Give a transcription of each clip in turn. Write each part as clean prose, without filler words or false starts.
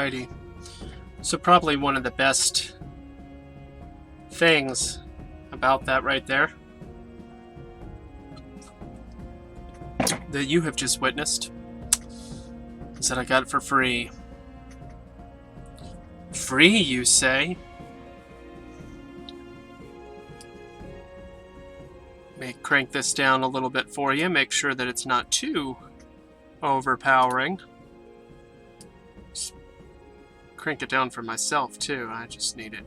Alrighty. So probably one of the best things about that right there that you have just witnessed is that I got it for free. Free, you say? May crank this down a little bit for you, make sure that it's not too overpowering. Just crank it down for myself too. I just need it.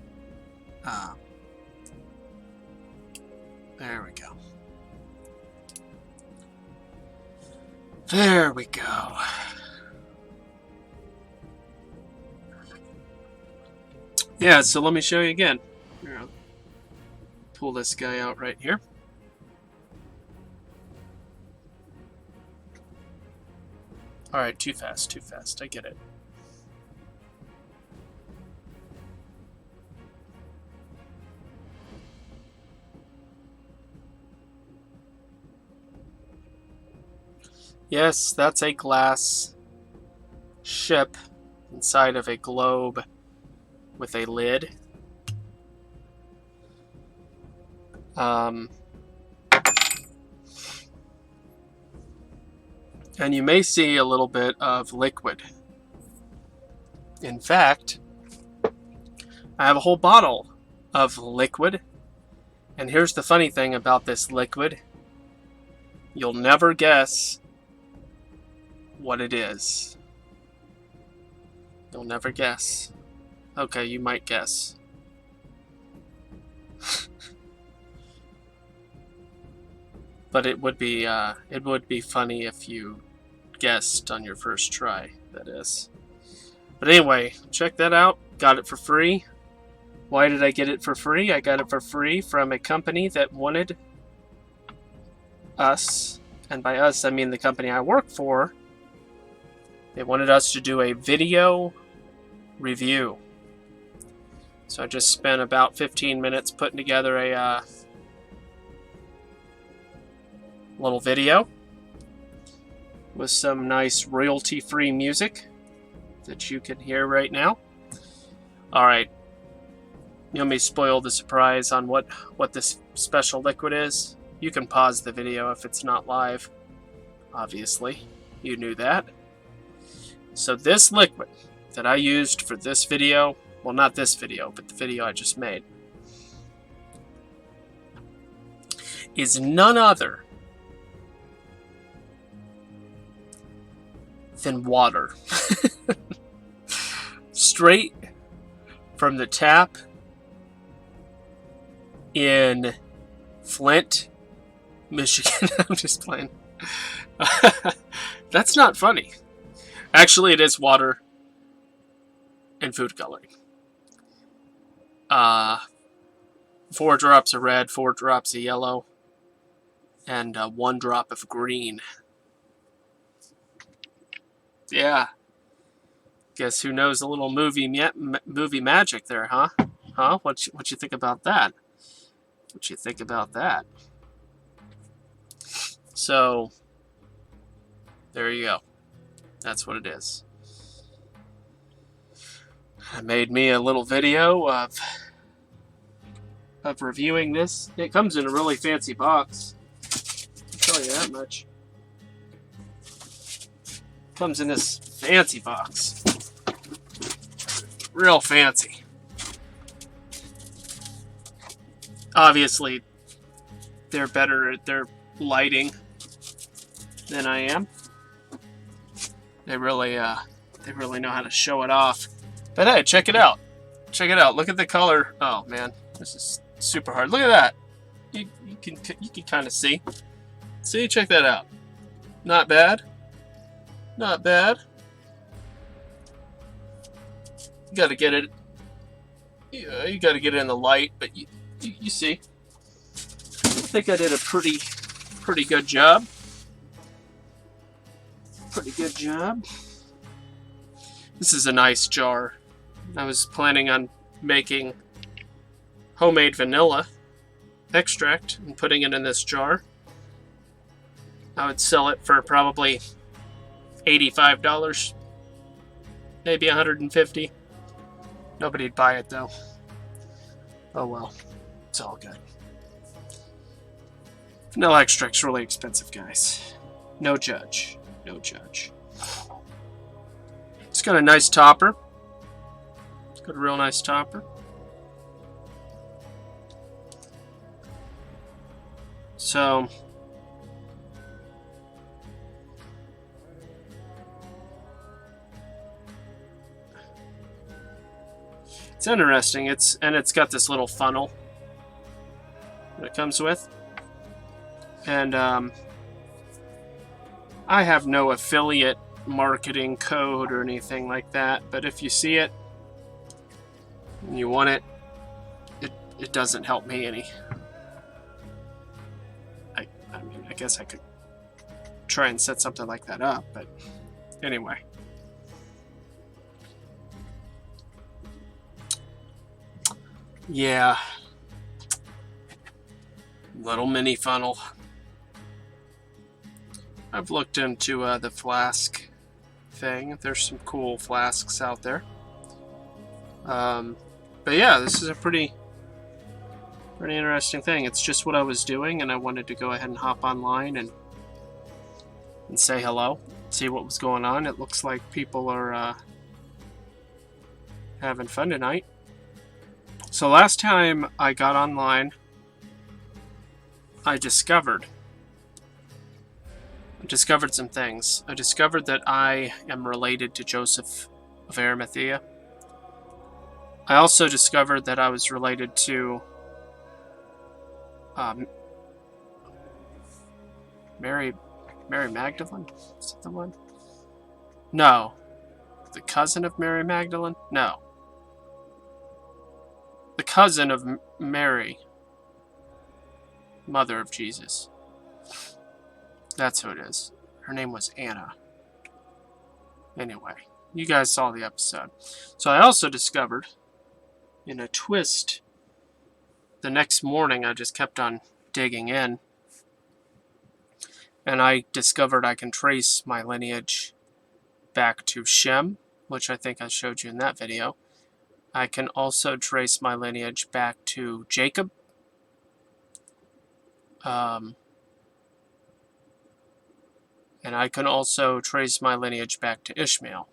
There we go. There we go. Yeah, so let me show you again. Here, I'll pull this guy out right here. Alright, too fast, I get it. Yes, that's a glass ship inside of a globe with a lid. And you may see a little bit of liquid. In fact, I have a whole bottle of liquid. And here's the funny thing about this liquid. You'll never guess what it is. You'll never guess. Okay, you might guess. But it would be funny if you guessed on your first try, that is. But anyway, check that out. Got it for free. Why did I get it for free? I got it for free from a company that wanted us, and by us I mean the company I work for. They wanted us to do a video review. So I just spent about 15 minutes putting together a little video with some nice royalty-free music that you can hear right now. Alright, you want me to spoil the surprise on what this special liquid is? You can pause the video if it's not live. Obviously, you knew that. So this liquid that I used for this video, well, not this video, but the video I just made, is none other than water. Straight from the tap in Flint, Michigan. I'm just playing. That's not funny. Actually, it is water and food coloring. 4 drops of red, 4 drops of yellow, and 1 drop of green. Yeah. Guess who knows a little movie magic there, huh? Huh? What you think about that? What you think about that? So, there you go. That's what it is. I made me a little video of reviewing this. It comes in a really fancy box. I'll tell you that much. Comes in this fancy box. Real fancy. Obviously, they're better at their lighting than I am. They really know how to show it off. But hey, check it out. Check it out. Look at the color. Oh man, this is super hard. Look at that. You can kind of see. See, check that out. Not bad. Not bad. You got to get it. You got to get it in the light, but you see. I think I did a pretty good job. Pretty good job. This is a nice jar. I was planning on making homemade vanilla extract and putting it in this jar. I would sell it for probably $85. maybe 150. Nobody'd buy it though. Oh well, it's all good. Vanilla extract's really expensive, guys. No judge. No judge. It's got a nice topper. It's got a real nice topper. So it's interesting. It's got this little funnel that it comes with. And I have no affiliate marketing code or anything like that, but if you see it and you want it, it doesn't help me any. I mean, I guess I could try and set something like that up, but anyway. Yeah. Little mini funnel. I've looked into the flask thing. There's some cool flasks out there. But yeah, this is a pretty interesting thing. It's just what I was doing, and I wanted to go ahead and hop online and say hello, see what was going on. It looks like people are having fun tonight. So last time I got online, I discovered some things. I discovered that I am related to Joseph of Arimathea. I also discovered that I was related to Mary Magdalene? Is that the one? No. The cousin of Mary Magdalene? No. The cousin of Mary, mother of Jesus. That's who it is. Her name was Anna. Anyway, you guys saw the episode. So I also discovered, in a twist, the next morning I just kept on digging in, and I discovered I can trace my lineage back to Shem, which I think I showed you in that video. I can also trace my lineage back to Jacob. And I can also trace my lineage back to Ishmael.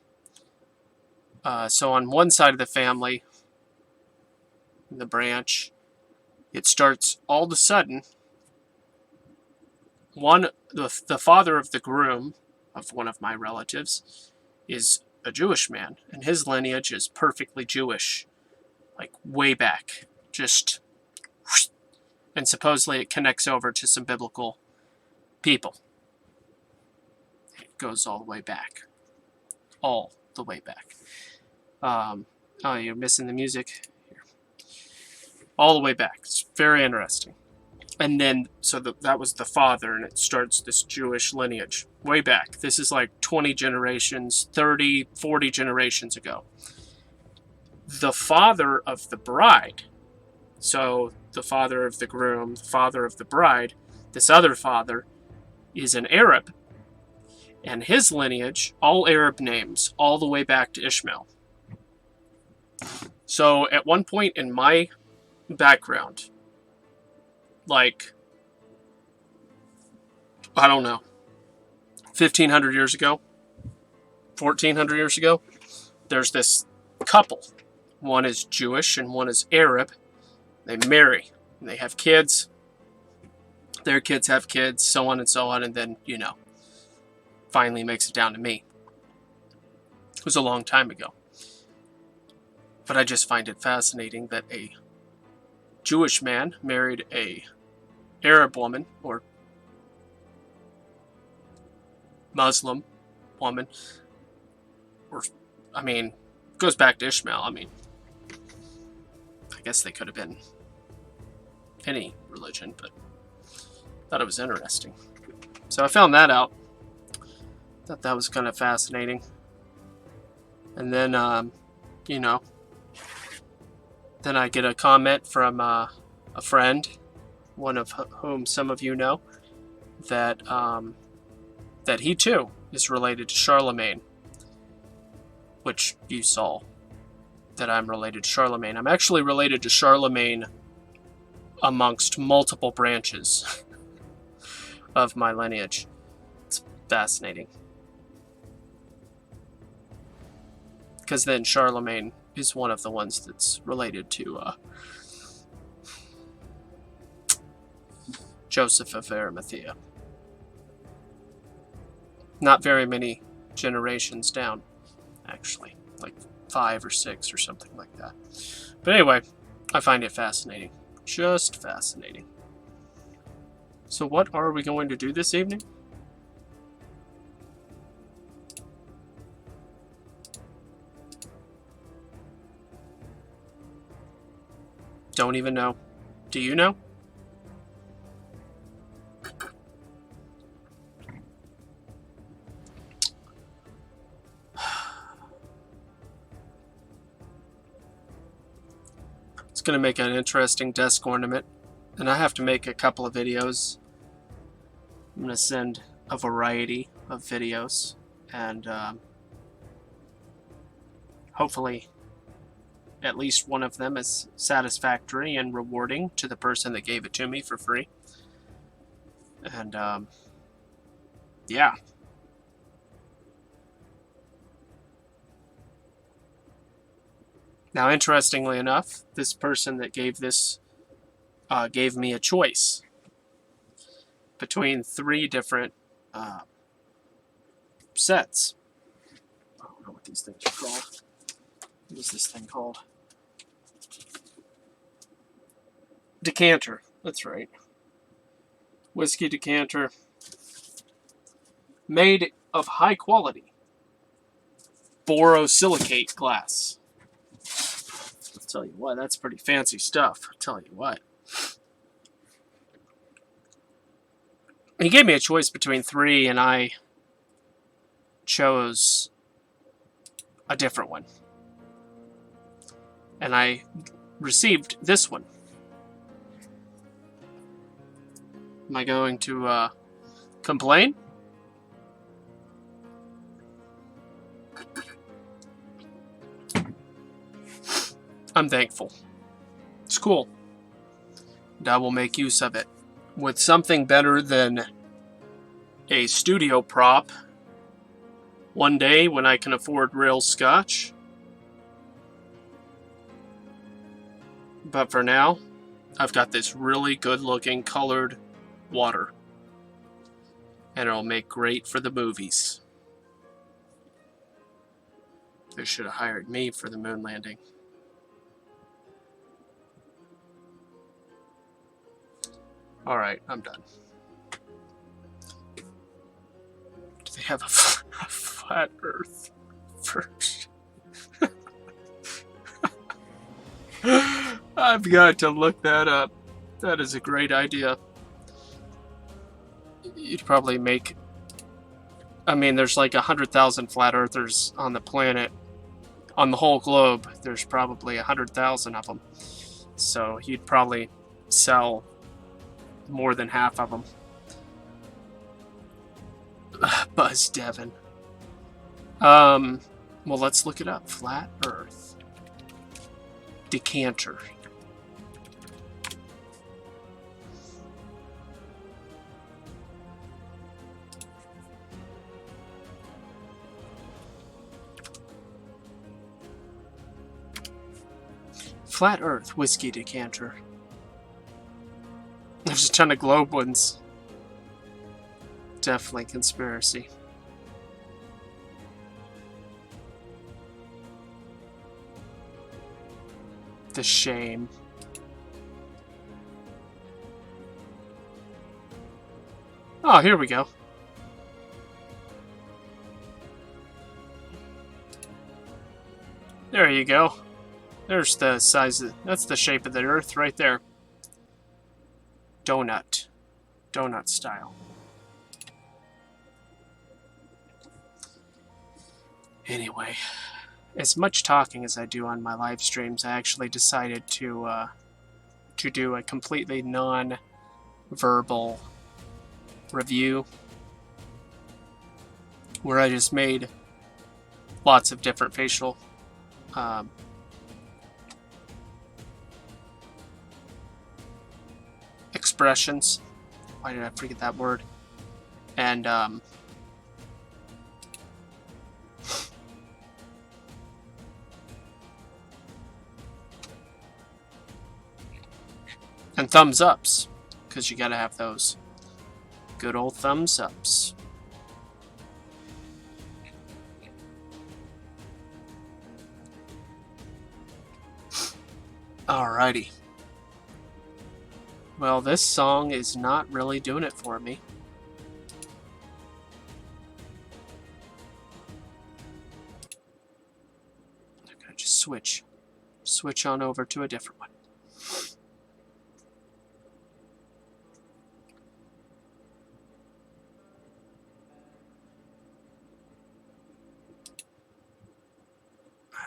So on one side of the family, the branch, it starts all of a sudden. The father of the groom of one of my relatives is a Jewish man, and his lineage is perfectly Jewish, like way back, just, and supposedly it connects over to some biblical people. It goes all the way back, all the way back. Oh, you're missing the music here. All the way back. It's very interesting. And then, so that was the father, and it starts this Jewish lineage way back. This is like 20 generations, 30, 40 generations ago. The father of the bride, so the father of the groom, the father of the bride, this other father is an Arab. And his lineage, all Arab names, all the way back to Ishmael. So at one point in my background, like, I don't know, 1,500 years ago, 1,400 years ago, there's this couple. One is Jewish and one is Arab. They marry, and they have kids. Their kids have kids, so on, and then, you know, finally makes it down to me. It was a long time ago. But I just find it fascinating that a Jewish man married a Arab woman, or Muslim woman, or, I mean, goes back to Ishmael. I mean, I guess they could have been any religion, but I thought it was interesting. So I found that out. Thought that was kind of fascinating. And then, you know, then I get a comment from a friend, one of whom some of you know, that he too is related to Charlemagne. which you saw that I'm related to Charlemagne. I'm actually related to Charlemagne amongst multiple branches of my lineage. It's fascinating. Because then Charlemagne is one of the ones that's related to Joseph of Arimathea. Not very many generations down, actually. Like 5 or 6 or something like that. But anyway, I find it fascinating. Just fascinating. So what are we going to do this evening? Don't even know. Do you know? It's going to make an interesting desk ornament. And I have to make a couple of videos. I'm going to send a variety of videos. And hopefully at least one of them is satisfactory and rewarding to the person that gave it to me for free. And yeah. Now, interestingly enough, this person that gave this gave me a choice between 3 different sets. I don't know what these things are called. What is this thing called? Decanter. That's right. Whiskey decanter. Made of high quality borosilicate glass. I'll tell you what, that's pretty fancy stuff. I'll tell you what. He gave me a choice between 3, and I chose a different one. And I received this one. Am I going to complain? I'm thankful. It's cool. And I will make use of it. With something better than a studio prop one day when I can afford real scotch. But for now, I've got this really good looking colored water. And it'll make great for the movies. They should have hired me for the moon landing. Alright, I'm done. Do they have a flat earth version? I've got to look that up. That is a great idea. You'd probably make... I mean, there's like 100,000 flat earthers on the planet. On the whole globe, there's probably 100,000 of them. So you'd probably sell more than half of them. Buzz Devin. Well, let's look it up. Flat Earth. Decanter. Flat Earth whiskey decanter. There's a ton of globe ones. Definitely conspiracy. The shame. Oh, here we go. There you go. There's the size of... That's the shape of the Earth right there. Donut. Donut style. Anyway, as much talking as I do on my live streams, I actually decided to do a completely non-verbal review where I just made lots of different facial expressions. Why did I forget that word? And and thumbs ups, because you gotta have those good old thumbs ups. Alrighty. Well, this song is not really doing it for me. I'm gonna just switch on over to a different one.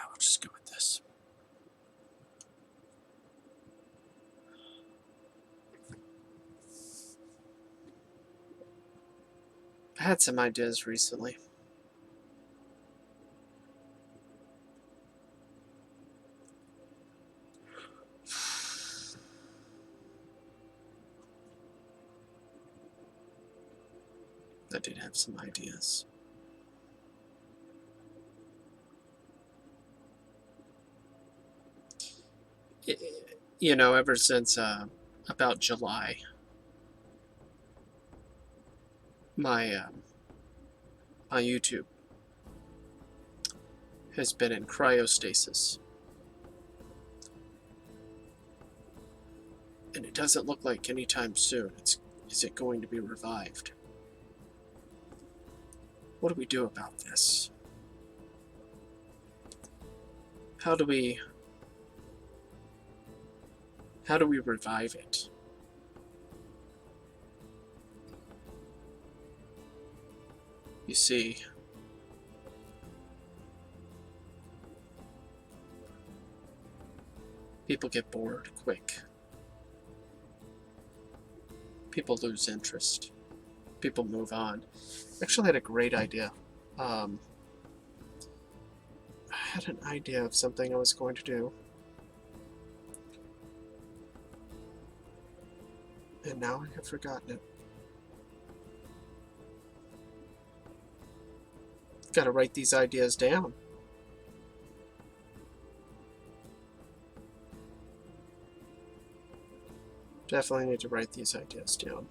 We'll just go with this. I had some ideas recently. I did have some ideas. You know, ever since about July, my YouTube has been in cryostasis, and it doesn't look like anytime soon is it going to be revived. What do we do about this? How do we revive it? You see, people get bored quick. People lose interest. People move on. I actually had a great idea. I had an idea of something I was going to do. And now I have forgotten it. Gotta write these ideas down. Definitely need to write these ideas down.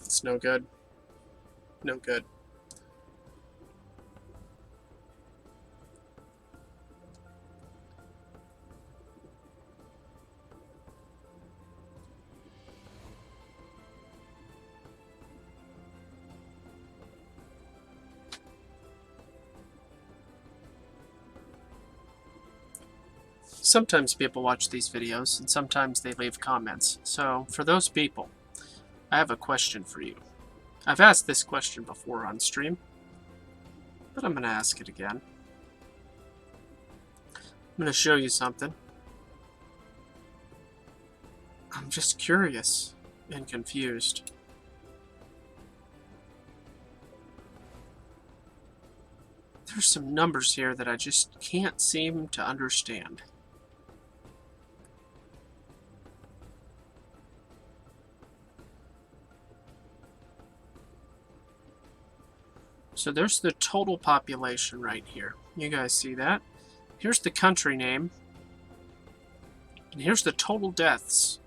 It's no good. No good. Sometimes people watch these videos, and sometimes they leave comments. So, for those people, I have a question for you. I've asked this question before on stream, but I'm going to ask it again. I'm going to show you something. I'm just curious and confused. There's some numbers here that I just can't seem to understand. So there's the total population right here. You guys see that? Here's the country name. And here's the total deaths.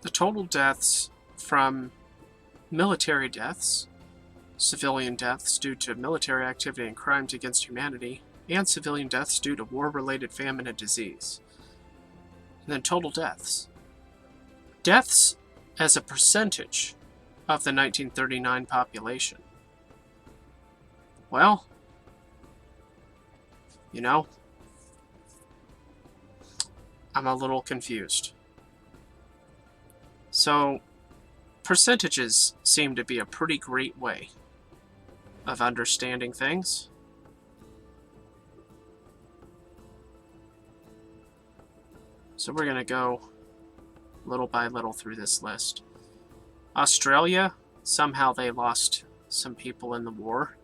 The total deaths from military deaths, civilian deaths due to military activity and crimes against humanity, and civilian deaths due to war-related famine and disease. And then total deaths. Deaths as a percentage of the 1939 population. Well, you know, I'm a little confused. So, percentages seem to be a pretty great way of understanding things. So we're going to go little by little through this list. Australia, somehow they lost some people in the war.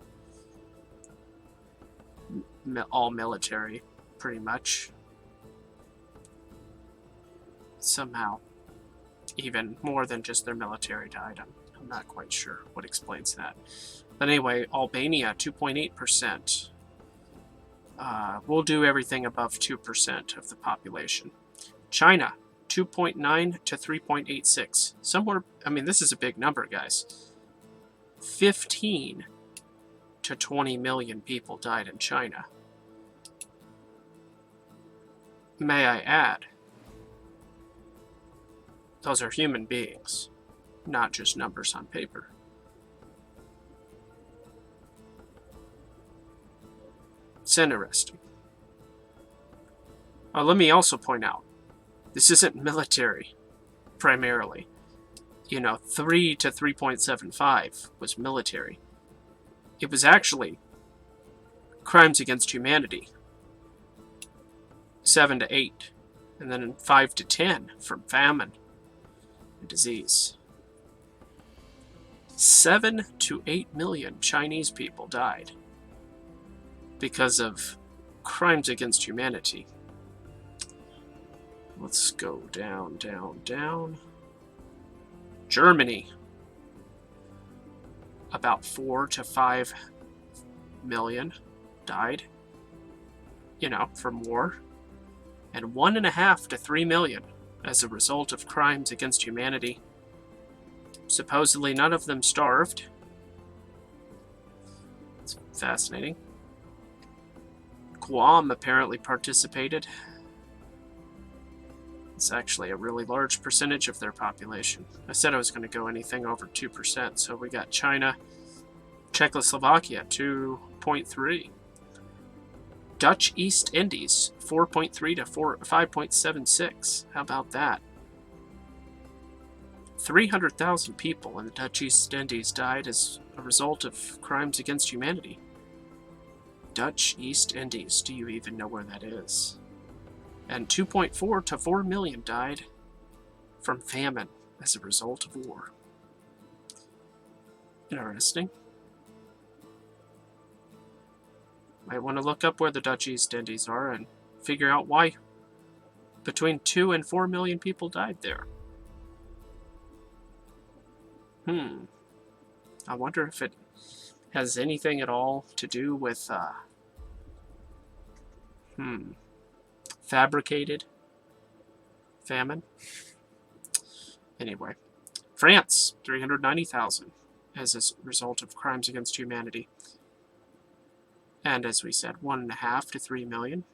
All military, pretty much. Somehow. Even more than just their military died. I'm not quite sure what explains that. But anyway, Albania, 2.8%. We'll do everything above 2% of the population. China, 2.9 to 3.86. Somewhere, I mean, this is a big number, guys. 15 to 20 million people died in China. May I add, those are human beings, not just numbers on paper. It's interesting. Let me also point out, this isn't military, primarily. 3 to 3.75 was military. It was actually crimes against humanity. 7 to 8. And then 5 to 10 from famine and disease. 7 to 8 million Chinese people died because of crimes against humanity. Let's go down, down, down. Germany. About 4 to 5 million died, from war. And 1.5 to 3 million as a result of crimes against humanity. Supposedly none of them starved. It's fascinating. Guam apparently participated. It's actually a really large percentage of their population. I said I was going to go anything over 2%, so we got China, Czechoslovakia, 2.3. Dutch East Indies, 4.3 to 5.76. How about that? 300,000 people in the Dutch East Indies died as a result of crimes against humanity. Dutch East Indies, do you even know where that is? And 2.4 to 4 million died from famine as a result of war. Interesting. Might want to look up where the Dutch East Indies are and figure out why between 2 and 4 million people died there. I wonder if it has anything at all to do with fabricated famine. Anyway, France, 390,000 as a result of crimes against humanity. And as we said, 1.5 to 3 million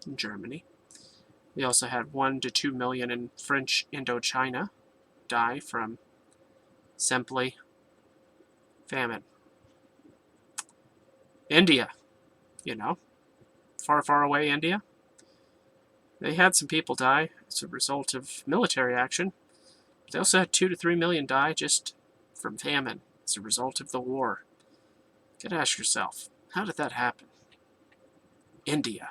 in Germany. We also had 1 to 2 million in French Indochina die from simply famine. India, far, far away India. They had some people die as a result of military action. They also had 2 to 3 million die just from famine as a result of the war. You gotta ask yourself, how did that happen? India.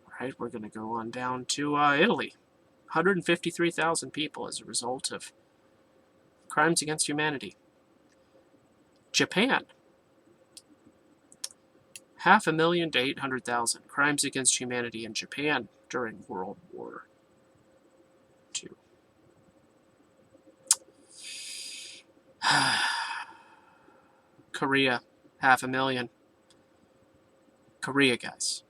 Alright, we're going to go on down to Italy. 153,000 people as a result of crimes against humanity. Japan. 500,000 to 800,000 crimes against humanity in Japan during World War II. Korea. 500,000. Korea, guys.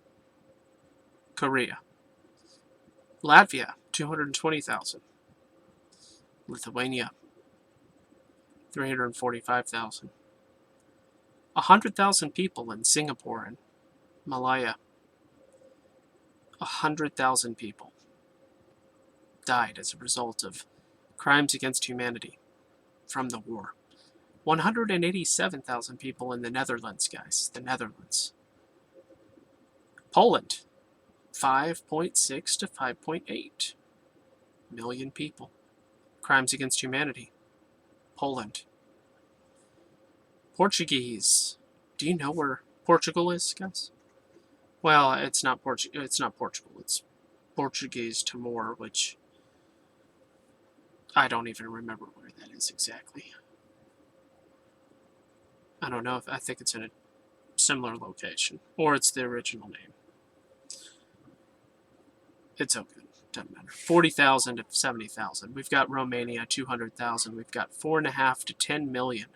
Korea. Latvia, 220,000. Lithuania, 345,000. 100,000 people in Singapore and Malaya. 100,000 people died as a result of crimes against humanity from the war. 187,000 people in the Netherlands, guys. The Netherlands. Poland, 5.6 to 5.8 million people. Crimes against humanity. Poland. Portuguese. Do you know where Portugal is, guys? Well, it's not Portugal. It's Portuguese Timor, which I don't even remember where that is exactly. I don't know. I think it's in a similar location, or it's the original name. It's okay. Doesn't matter. 40,000 to 70,000. We've got Romania, 200,000. We've got 4.5 to 10 million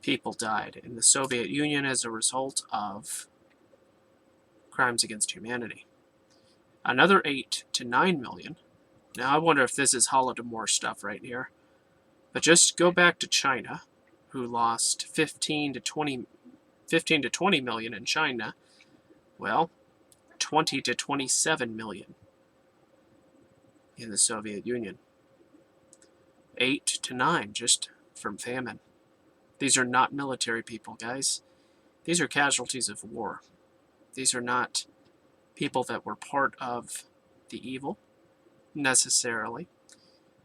people died in the Soviet Union as a result of crimes against humanity. Another 8 to 9 million. Now I wonder if this is Holodomor stuff right here. But just go back to China, who lost 15 to 20 million in China. Well, 20 to 27 million in the Soviet Union. 8 to 9 just from famine. These are not military people, guys. These are casualties of war. These are not people that were part of the evil, necessarily.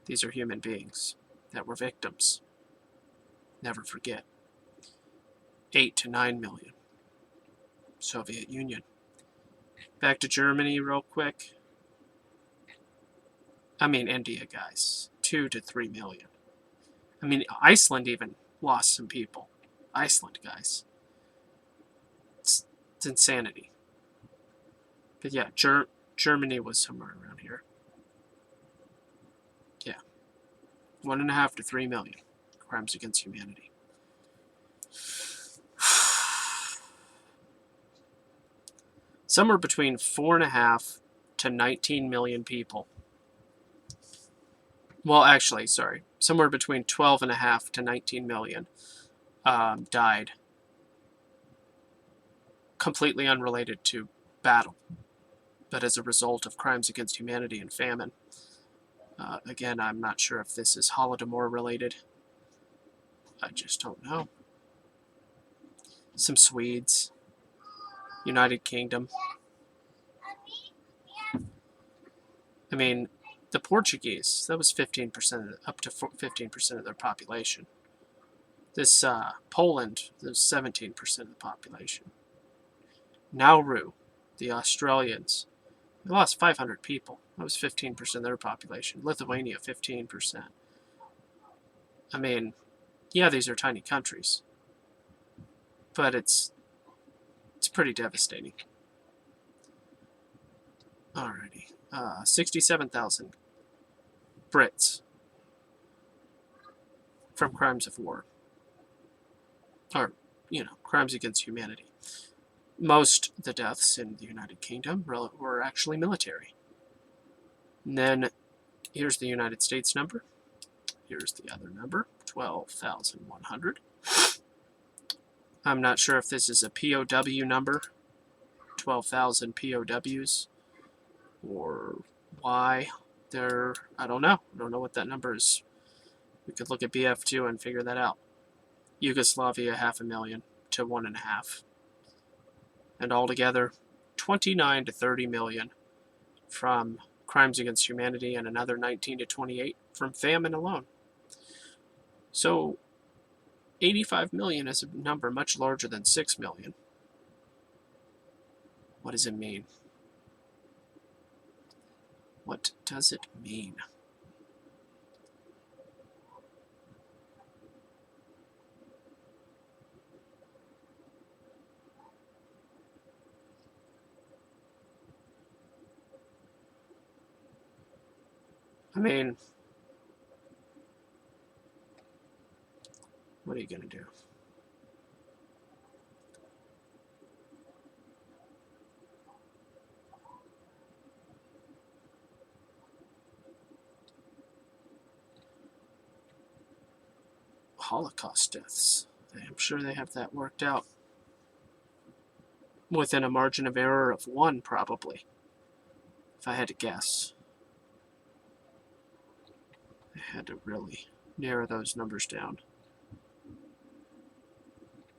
These are human beings that were victims. Never forget. 8 to 9 million. Soviet Union. Back to Germany real quick. I mean India, guys. 2 to 3 million. I mean, Iceland even lost some people. Iceland, guys. It's insanity. But yeah, Germany was somewhere around here. Yeah. 1.5 to 3 million crimes against humanity. Somewhere between 4.5 to 19 million people. Well, actually, sorry. Somewhere between 12.5 to 19 million died. Completely unrelated to battle, but as a result of crimes against humanity and famine. Again, I'm not sure if this is Holodomor related. I just don't know. Some Swedes. United Kingdom. I mean, the Portuguese, that was 15%, up to 15% of their population. This Poland, there's 17% of the population. Nauru, the Australians, they lost 500 people. That was 15% of their population. Lithuania, 15%. I mean, yeah, these are tiny countries, but it's pretty devastating. Alrighty. 67,000 Brits from crimes of war. Or, crimes against humanity. Most of the deaths in the United Kingdom were actually military. And then, here's the United States number. Here's the other number, 12,100. I'm not sure if this is a POW number, 12,000 POWs, or why they're, I don't know. I don't know what that number is. We could look at BF2 and figure that out. Yugoslavia, 500,000 to 1.5. And altogether, 29 to 30 million from crimes against humanity and another 19 to 28 from famine alone. So 85 million is a number much larger than 6 million. What does it mean? What does it mean? I mean, what are you going to do? Holocaust deaths. I'm sure they have that worked out. Within a margin of error of 1, probably. If I had to guess. I had to really narrow those numbers down.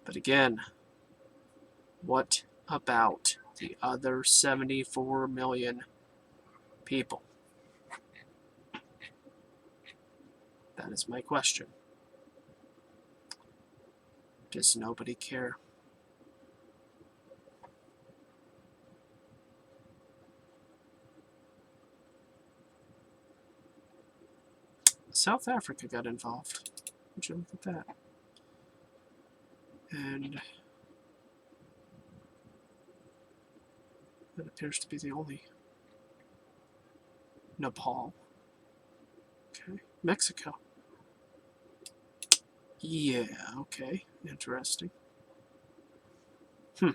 But again, what about the other 74 million people? That is my question. Does nobody care? South Africa got involved. Would you look at that? And that appears to be the only. Nepal. Okay. Mexico. Yeah, okay. Interesting. Hmm.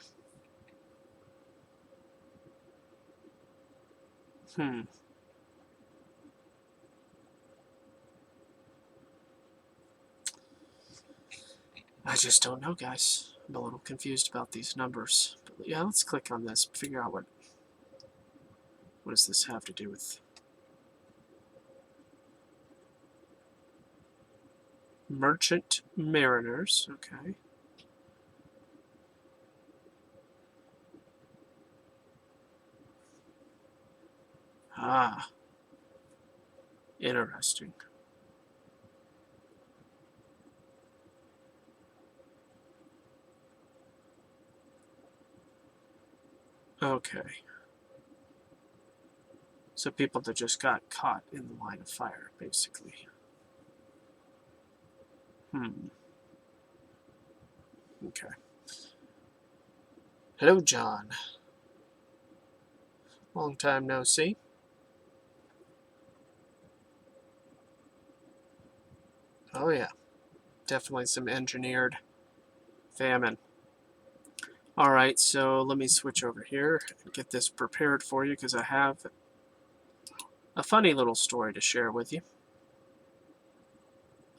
I just don't know, guys. I'm a little confused about these numbers. But yeah, let's click on this, figure out what does this have to do with merchant mariners. Okay. Ah, interesting. Okay. So people that just got caught in the line of fire, basically. Okay. Hello, John. Long time no see. Oh yeah. Definitely some engineered famine. Alright, so let me switch over here and get this prepared for you because I have a funny little story to share with you.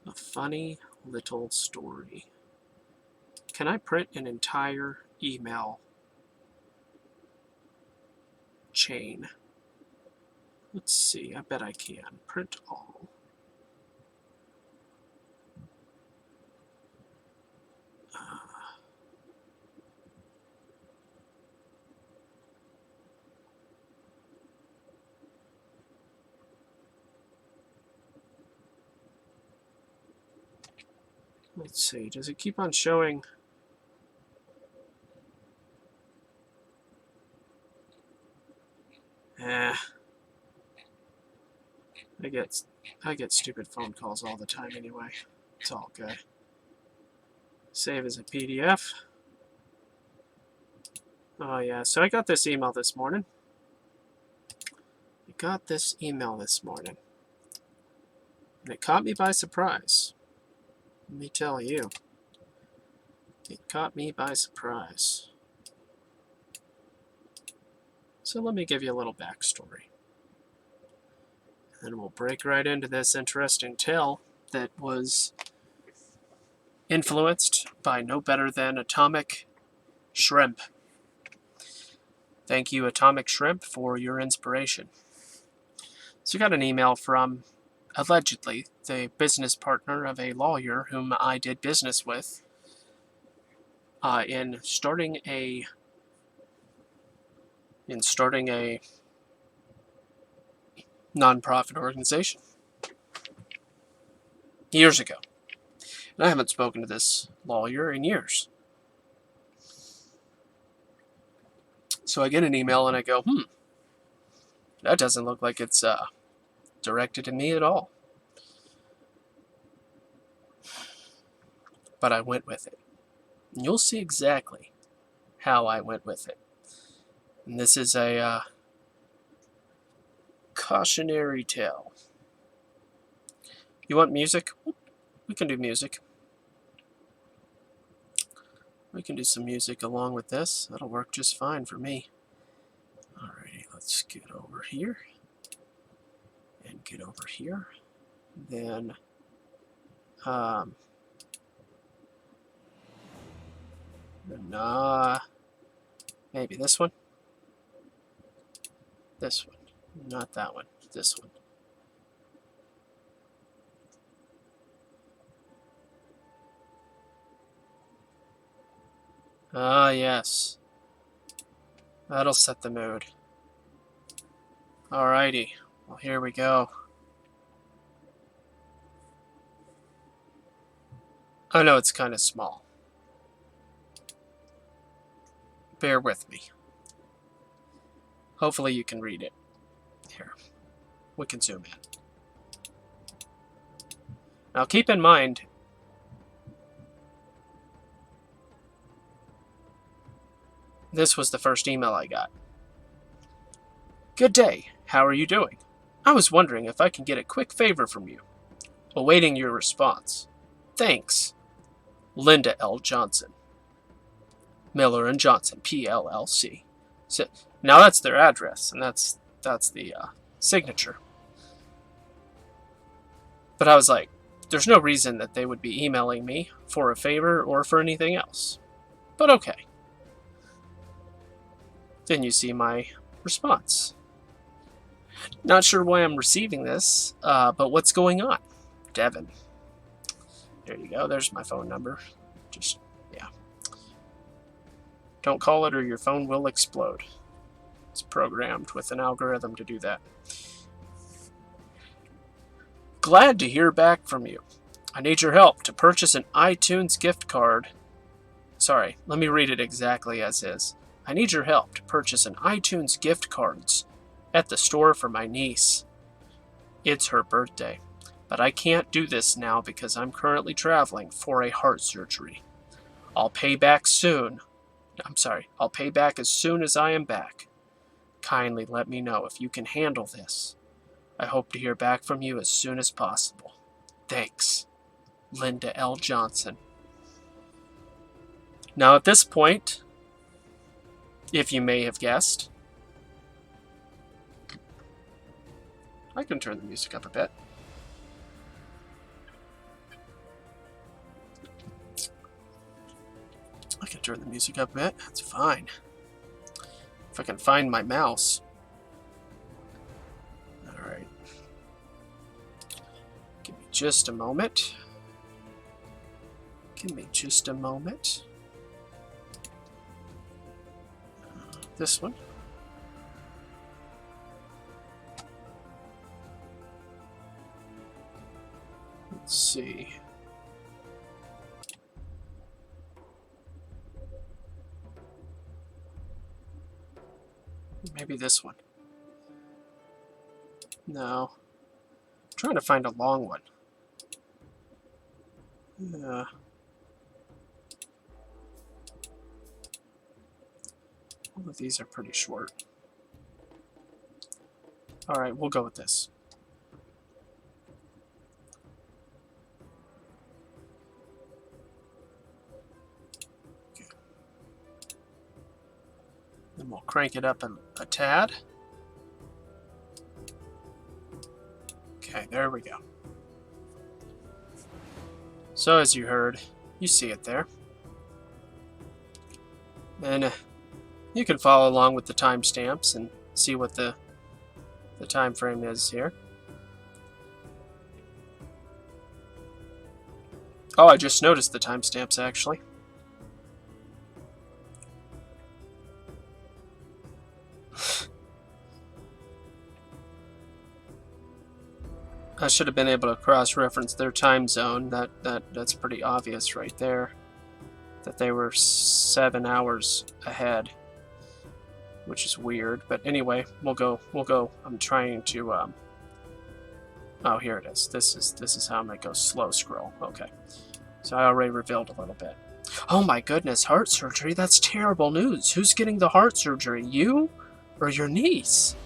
A funny little story. Can I print an entire email chain? Let's see, I bet I can. Print all. Let's see, does it keep on showing? I get stupid phone calls all the time anyway. It's all good. Save as a PDF. Oh yeah, so I got this email this morning. And it caught me by surprise. Let me tell you. It caught me by surprise. So let me give you a little backstory. And then we'll break right into this interesting tale that was influenced by no better than Atomic Shrimp. Thank you, Atomic Shrimp, for your inspiration. So you got an email from, allegedly, the business partner of a lawyer whom I did business with in starting a nonprofit organization years ago. And I haven't spoken to this lawyer in years. So I get an email and I go, that doesn't look like it's directed to me at all. But I went with it. And you'll see exactly how I went with it. And this is a cautionary tale. You want music? We can do music. We can do some music along with this. That'll work just fine for me. Alrighty, let's get over here. And get over here. Then, maybe this one. This one. Not that one. This one. Ah, yes. That'll set the mood. Alrighty. Well, here we go. I know it's kind of small. Bear with me. Hopefully you can read it. Here. We can zoom in. Now keep in mind, this was the first email I got. Good day. How are you doing? I was wondering if I can get a quick favor from you. Awaiting your response. Thanks. Linda L. Johnson. Miller and Johnson, PLLC. So, now that's their address, and that's the signature. But I was like, there's no reason that they would be emailing me for a favor or for anything else. But okay. Then you see my response. Not sure why I'm receiving this, but what's going on? Devin. There you go. There's my phone number. Just, yeah. Don't call it or your phone will explode. It's programmed with an algorithm to do that. Glad to hear back from you. I need your help to purchase an iTunes gift card. Sorry, let me read it exactly as is. I need your help to purchase an iTunes gift cards at the store for my niece. It's her birthday, but I can't do this now because I'm currently traveling for a heart surgery. I'll pay back soon. I'll pay back as soon as I am back. Kindly let me know if you can handle this. I hope to hear back from you as soon as possible. Thanks. Linda L. Johnson. Now at this point, if you may have guessed, I can turn the music up a bit. I can turn the music up a bit. That's fine. If I can find my mouse. Alright. Give me just a moment. Give me just a moment. This one. Let's see. Maybe this one. No. I'm trying to find a long one. Yeah. All of these are pretty short. Alright, we'll go with this. Okay. Then we'll crank it up a tad. Okay, there we go. So as you heard, you see it there. And you can follow along with the timestamps and see what the time frame is here. Oh, I just noticed the timestamps actually. I should have been able to cross-reference their time zone. That's pretty obvious right there. That they were 7 hours ahead, which is weird. But anyway, we'll go. I'm trying to. Oh, here it is. This is how I'm gonna go slow scroll. Okay, so I already revealed a little bit. Oh my goodness, heart surgery. That's terrible news. Who's getting the heart surgery? You or your niece?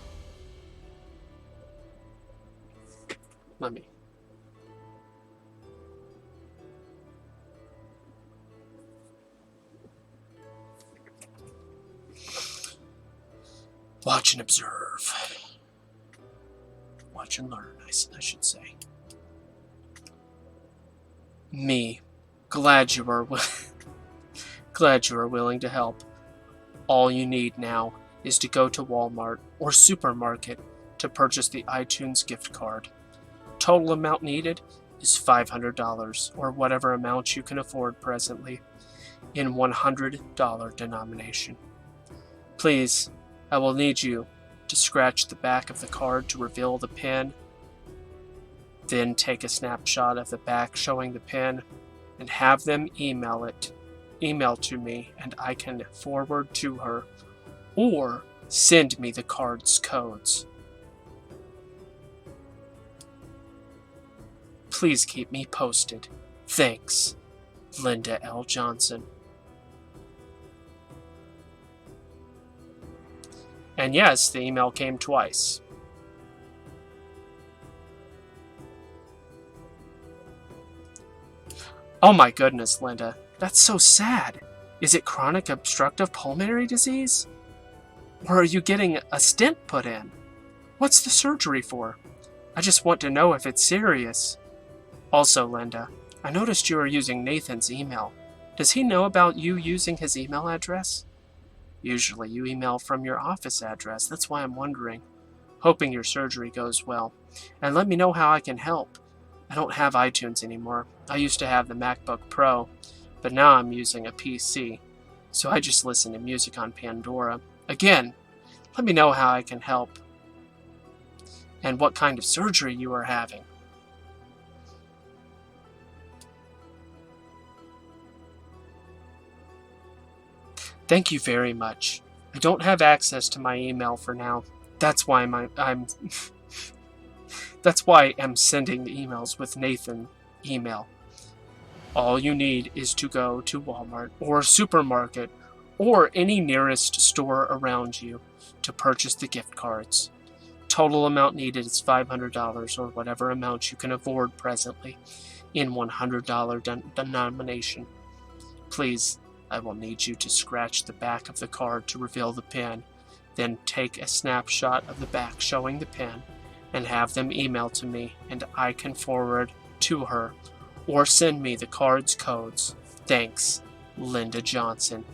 Let me. Watch and observe. Watch and learn, I should say. Me. Glad you are willing to help. All you need now is to go to Walmart or supermarket to purchase the iTunes gift card. Total amount needed is $500, or whatever amount you can afford presently, in $100 denomination. Please, I will need you to scratch the back of the card to reveal the pin. Then take a snapshot of the back showing the pin and have them email to me, and I can forward to her, or send me the card's codes. Please keep me posted. Thanks, Linda L. Johnson. And yes, the email came twice. Oh my goodness, Linda. That's so sad. Is it chronic obstructive pulmonary disease? Or are you getting a stent put in? What's the surgery for? I just want to know if it's serious. Also, Linda, I noticed you are using Nathan's email. Does he know about you using his email address? Usually you email from your office address, that's why I'm wondering. Hoping your surgery goes well. And let me know how I can help. I don't have iTunes anymore. I used to have the MacBook Pro, but now I'm using a PC, so I just listen to music on Pandora. Again, let me know how I can help and what kind of surgery you are having. Thank you very much. I don't have access to my email for now. That's why That's why I'm sending the emails with Nathan email. All you need is to go to Walmart or supermarket or any nearest store around you to purchase the gift cards. Total amount needed is $500 or whatever amount you can afford presently in $100 denomination. Please, I will need you to scratch the back of the card to reveal the pin, then take a snapshot of the back showing the pin and have them email to me, and I can forward to her or send me the card's codes. Thanks, Linda Johnson.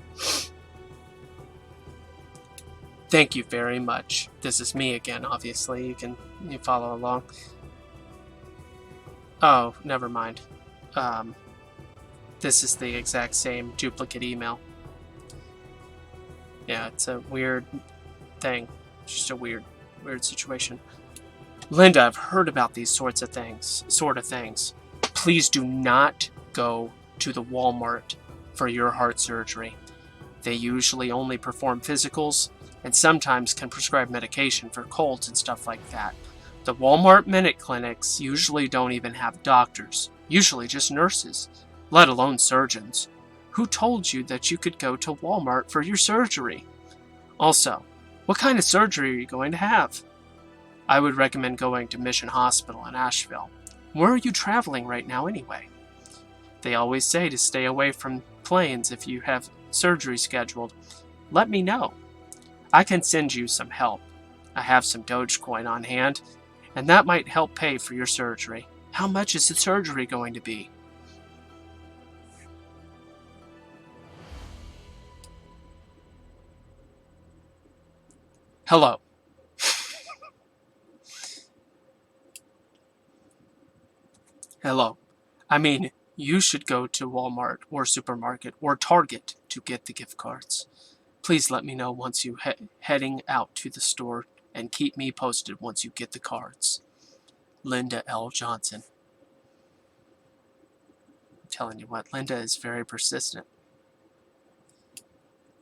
Thank you very much. This is me again, obviously. You follow along. Oh, never mind. This is the exact same duplicate email. Yeah, it's a weird thing. Just a weird situation. Linda, I've heard about these sort of things. Please do not go to the Walmart for your heart surgery. They usually only perform physicals and sometimes can prescribe medication for colds and stuff like that. The Walmart Minute Clinics usually don't even have doctors, usually just nurses, let alone surgeons. Who told you that you could go to Walmart for your surgery? Also, what kind of surgery are you going to have? I would recommend going to Mission Hospital in Asheville. Where are you traveling right now anyway? They always say to stay away from planes if you have surgery scheduled. Let me know. I can send you some help. I have some Dogecoin on hand, and that might help pay for your surgery. How much is the surgery going to be? Hello. Hello. I mean, you should go to Walmart or supermarket or Target to get the gift cards. Please let me know once you heading out to the store and keep me posted once you get the cards. Linda L. Johnson. I'm telling you what, Linda is very persistent.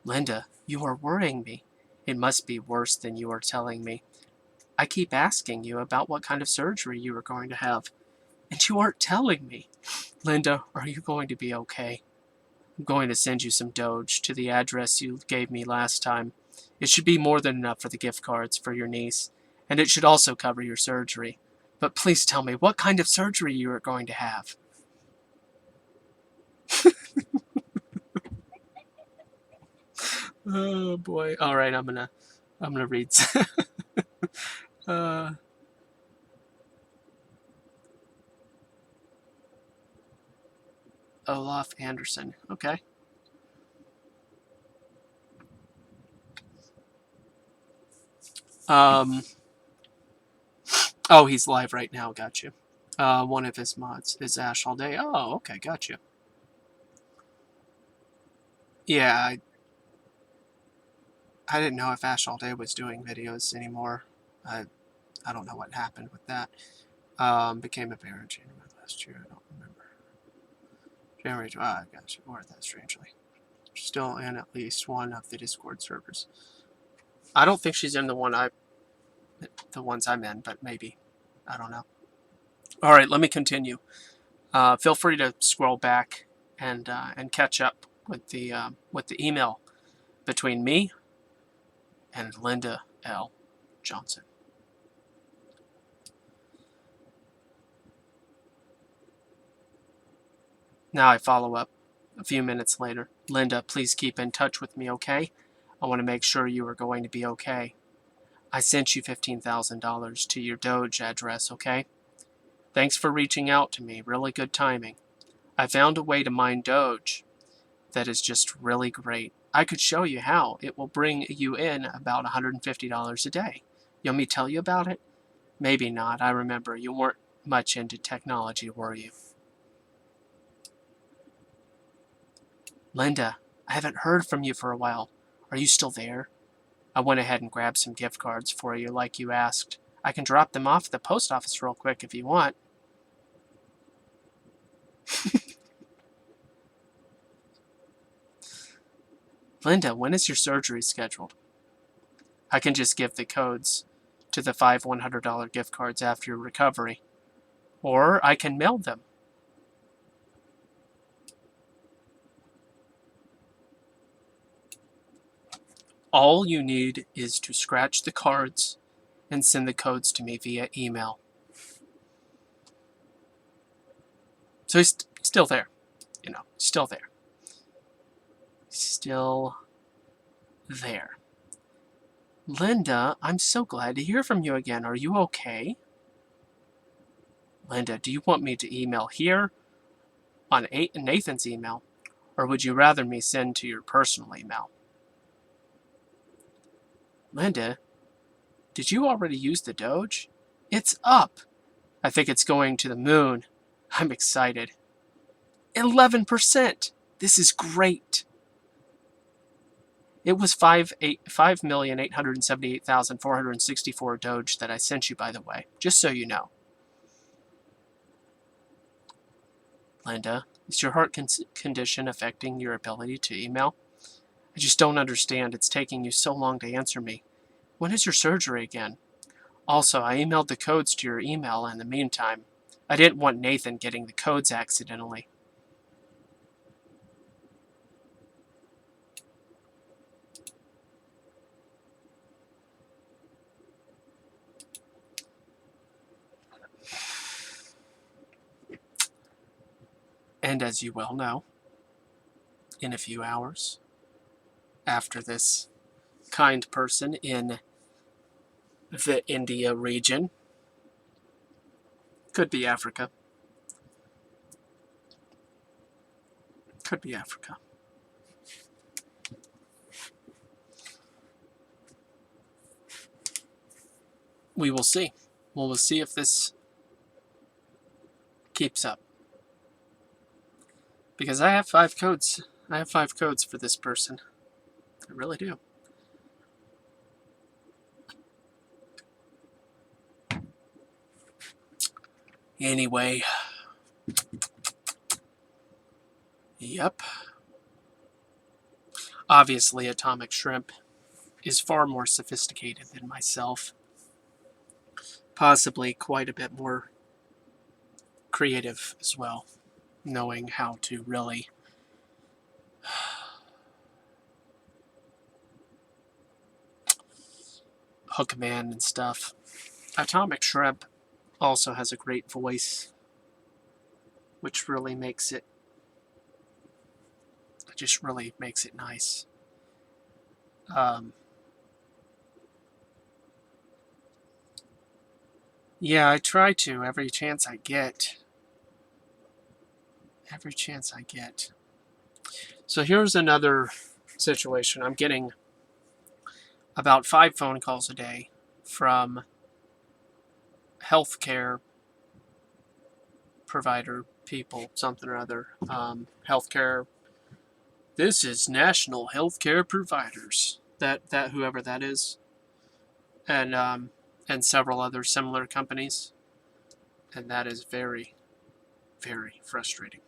Linda, you are worrying me. It must be worse than you are telling me. I keep asking you about what kind of surgery you are going to have, and you aren't telling me. Linda, are you going to be okay? I'm going to send you some Doge to the address you gave me last time. It should be more than enough for the gift cards for your niece, and it should also cover your surgery. But please tell me what kind of surgery you are going to have. Oh boy. All right, I'm gonna read. Olaf Anderson. Okay. Oh, he's live right now. Got you. One of his mods is Ash All Day. Oh, okay. Got you. Yeah. I didn't know if Ash All Day was doing videos anymore. I don't know what happened with that. Became a bear in January last year. I don't remember. January. I got you. Or that strangely. Still in at least one of the Discord servers. I don't think she's in the ones I'm in, but maybe. I don't know. All right, let me continue. Feel free to scroll back and catch up with the email between me and Linda L. Johnson. Now I follow up a few minutes later. Linda, please keep in touch with me, okay? I want to make sure you are going to be okay. I sent you $15,000 to your Doge address, okay? Thanks for reaching out to me. Really good timing. I found a way to mine Doge that is just really great. I could show you how. It will bring you in about $150 a day. You want me to tell you about it? Maybe not. I remember you weren't much into technology, were you? Linda, I haven't heard from you for a while. Are you still there? I went ahead and grabbed some gift cards for you like you asked. I can drop them off at the post office real quick if you want. Linda, when is your surgery scheduled? I can just give the codes to the 5 $100 gift cards after your recovery. Or I can mail them. All you need is to scratch the cards and send the codes to me via email. So he's still there. Still there. Still there. Linda, I'm so glad to hear from you again. Are you okay? Linda, do you want me to email here on Nathan's email, or would you rather me send to your personal email? Linda, did you already use the Doge? It's up. I think it's going to the moon. I'm excited. 11%. This is great. It was 5,878,464 Doge that I sent you, by the way, just so you know. Linda, is your heart condition affecting your ability to email? I just don't understand. It's taking you so long to answer me. When is your surgery again? Also, I emailed the codes to your email in the meantime. I didn't want Nathan getting the codes accidentally. And as you well know, in a few hours, after this kind person in the India region, could be Africa, we will see. We'll see if this keeps up. Because I have 5 codes. I have 5 codes for this person. I really do. Anyway. Yep. Obviously, Atomic Shrimp is far more sophisticated than myself. Possibly quite a bit more creative as well, knowing how to really hook a man and stuff. Atomic Shrimp also has a great voice, which really makes it nice. Yeah, I try to every chance I get. So here's another situation. I'm getting about 5 phone calls a day from healthcare provider people, something or other. Healthcare. This is National Healthcare Providers. that whoever that is, and several other similar companies, and that is very, very frustrating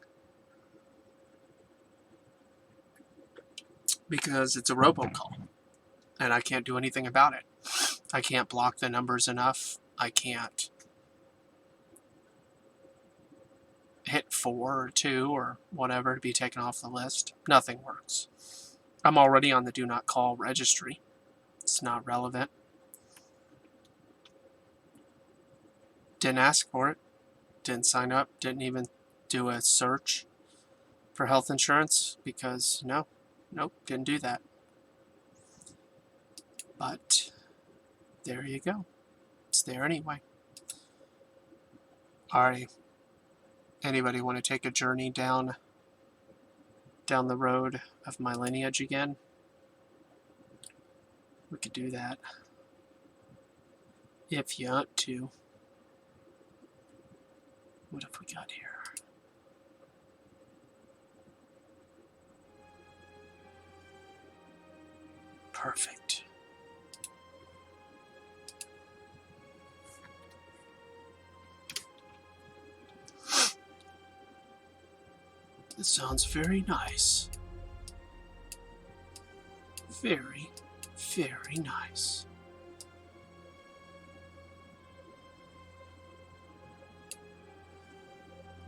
because it's a robocall, and I can't do anything about it. I can't block the numbers enough. I can't hit 4 or 2 or whatever to be taken off the list. Nothing works. I'm already on the do not call registry. It's not relevant. Didn't ask for it. Didn't sign up. Didn't even do a search for health insurance because nope, didn't do that. But there you go. It's there anyway. Alright. Anybody want to take a journey down the road of my lineage again? We could do that. If you want to. What have we got here? Perfect. This sounds very nice. Very, very nice.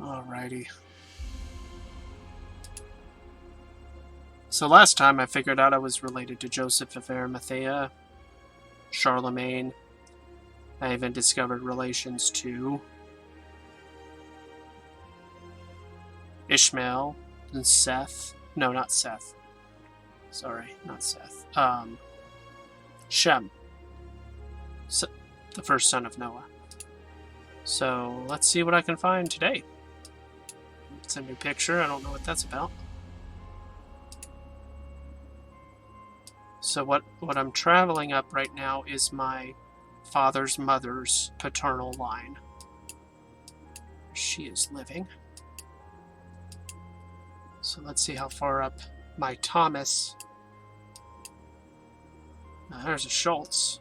Alrighty. So last time I figured out I was related to Joseph of Arimathea, Charlemagne. I even discovered relations to Ishmael and Seth. No, not Seth. Sorry, not Seth. Shem. The first son of Noah. So let's see what I can find today. It's a new picture. I don't know what that's about. So what I'm traveling up right now is my father's mother's paternal line. She is living. So let's see how far up my Thomas. Now there's a Schultz.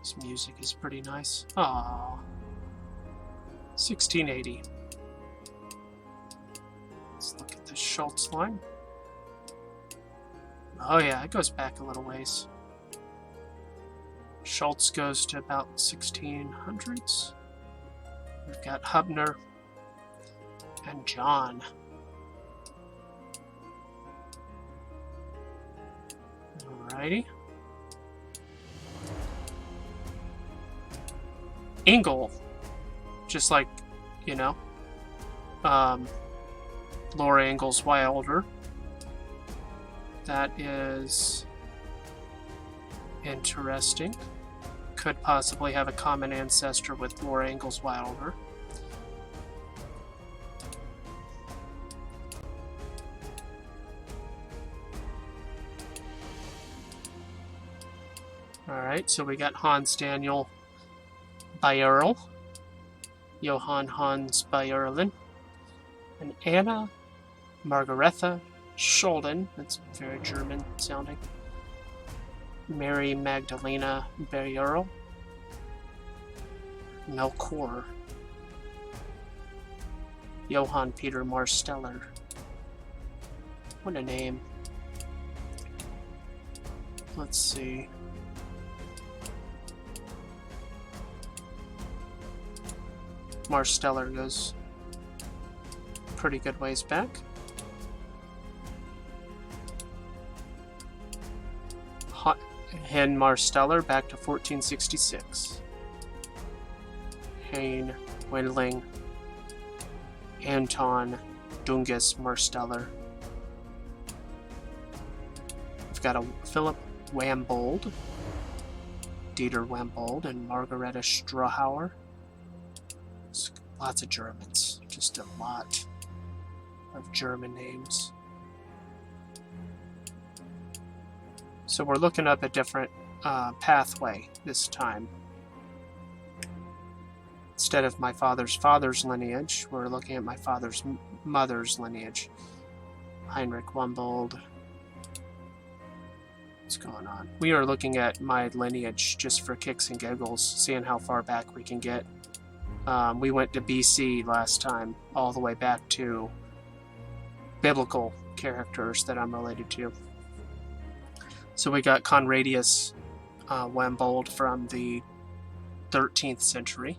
This music is pretty nice. Aww. 1680. Let's look at the Schultz line. Oh yeah, it goes back a little ways. Schultz goes to about 1600s. We've got Hubner and John. Alrighty. Engel, just like, you know, Laura Ingalls Wilder. That is interesting. Could possibly have a common ancestor with Laura Ingalls Wilder. Alright, so we got Hans Daniel Beyerl, Johann Hans Beyerlen, and Anna Margaretha Scholden, that's very German sounding, Mary Magdalena Beyerl, Melchior, Johann Peter Marsteller. What a name. Let's see. Marsteller goes pretty good ways back. Hen Marsteller back to 1466. Hein Wendling, Anton Dungus Marsteller. We've got a Philip Wambold, Dieter Wambold, and Margareta Strahauer. Lots of Germans, just a lot of German names. So we're looking up a different pathway this time. Instead of my father's lineage, we're looking at my father's mother's lineage. Heinrich Wumbold. What's going on? We are looking at my lineage just for kicks and giggles, seeing how far back we can get. We went to BC last time, all the way back to biblical characters that I'm related to. So we got Conradius Wumbold from the 13th century,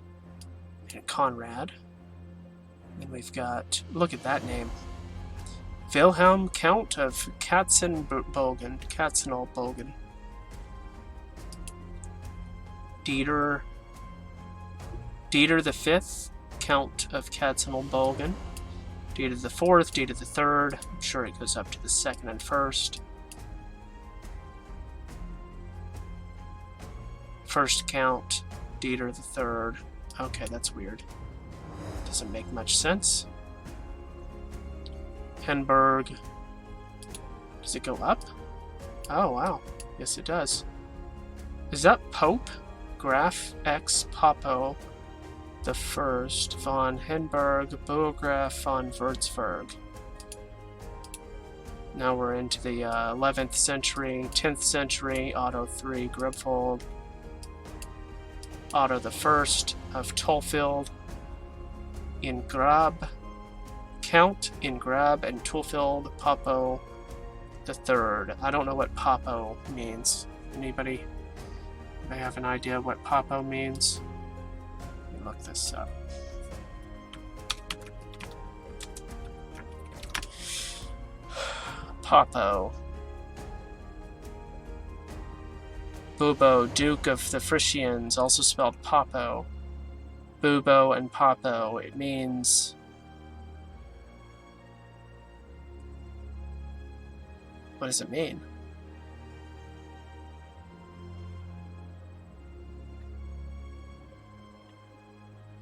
and Conrad. And we've got, look at that name, Wilhelm, Count of Katzenelbogen. Dieter V, Count of Katzenelbogen. Dieter the Fourth, Dieter the Third. I'm sure it goes up to the second and first. First Count, Dieter the Third. Okay, that's weird. Doesn't make much sense. Henberg. Does it go up? Oh, wow. Yes, it does. Is that Pope? Graf X Popo the First von Henberg, Burgraf von Würzburg. Now we're into the 11th century, 10th century, Otto III Grubfold, Otto the First of Tolfield, in Grab, Count in Grab and Tolfield, Popo the Third. I don't know what Popo means. Anybody may have an idea what Popo means? Let me look this up. Popo. Bubo, Duke of the Frisians, also spelled Popo. Bubo and Popo. It means... what does it mean?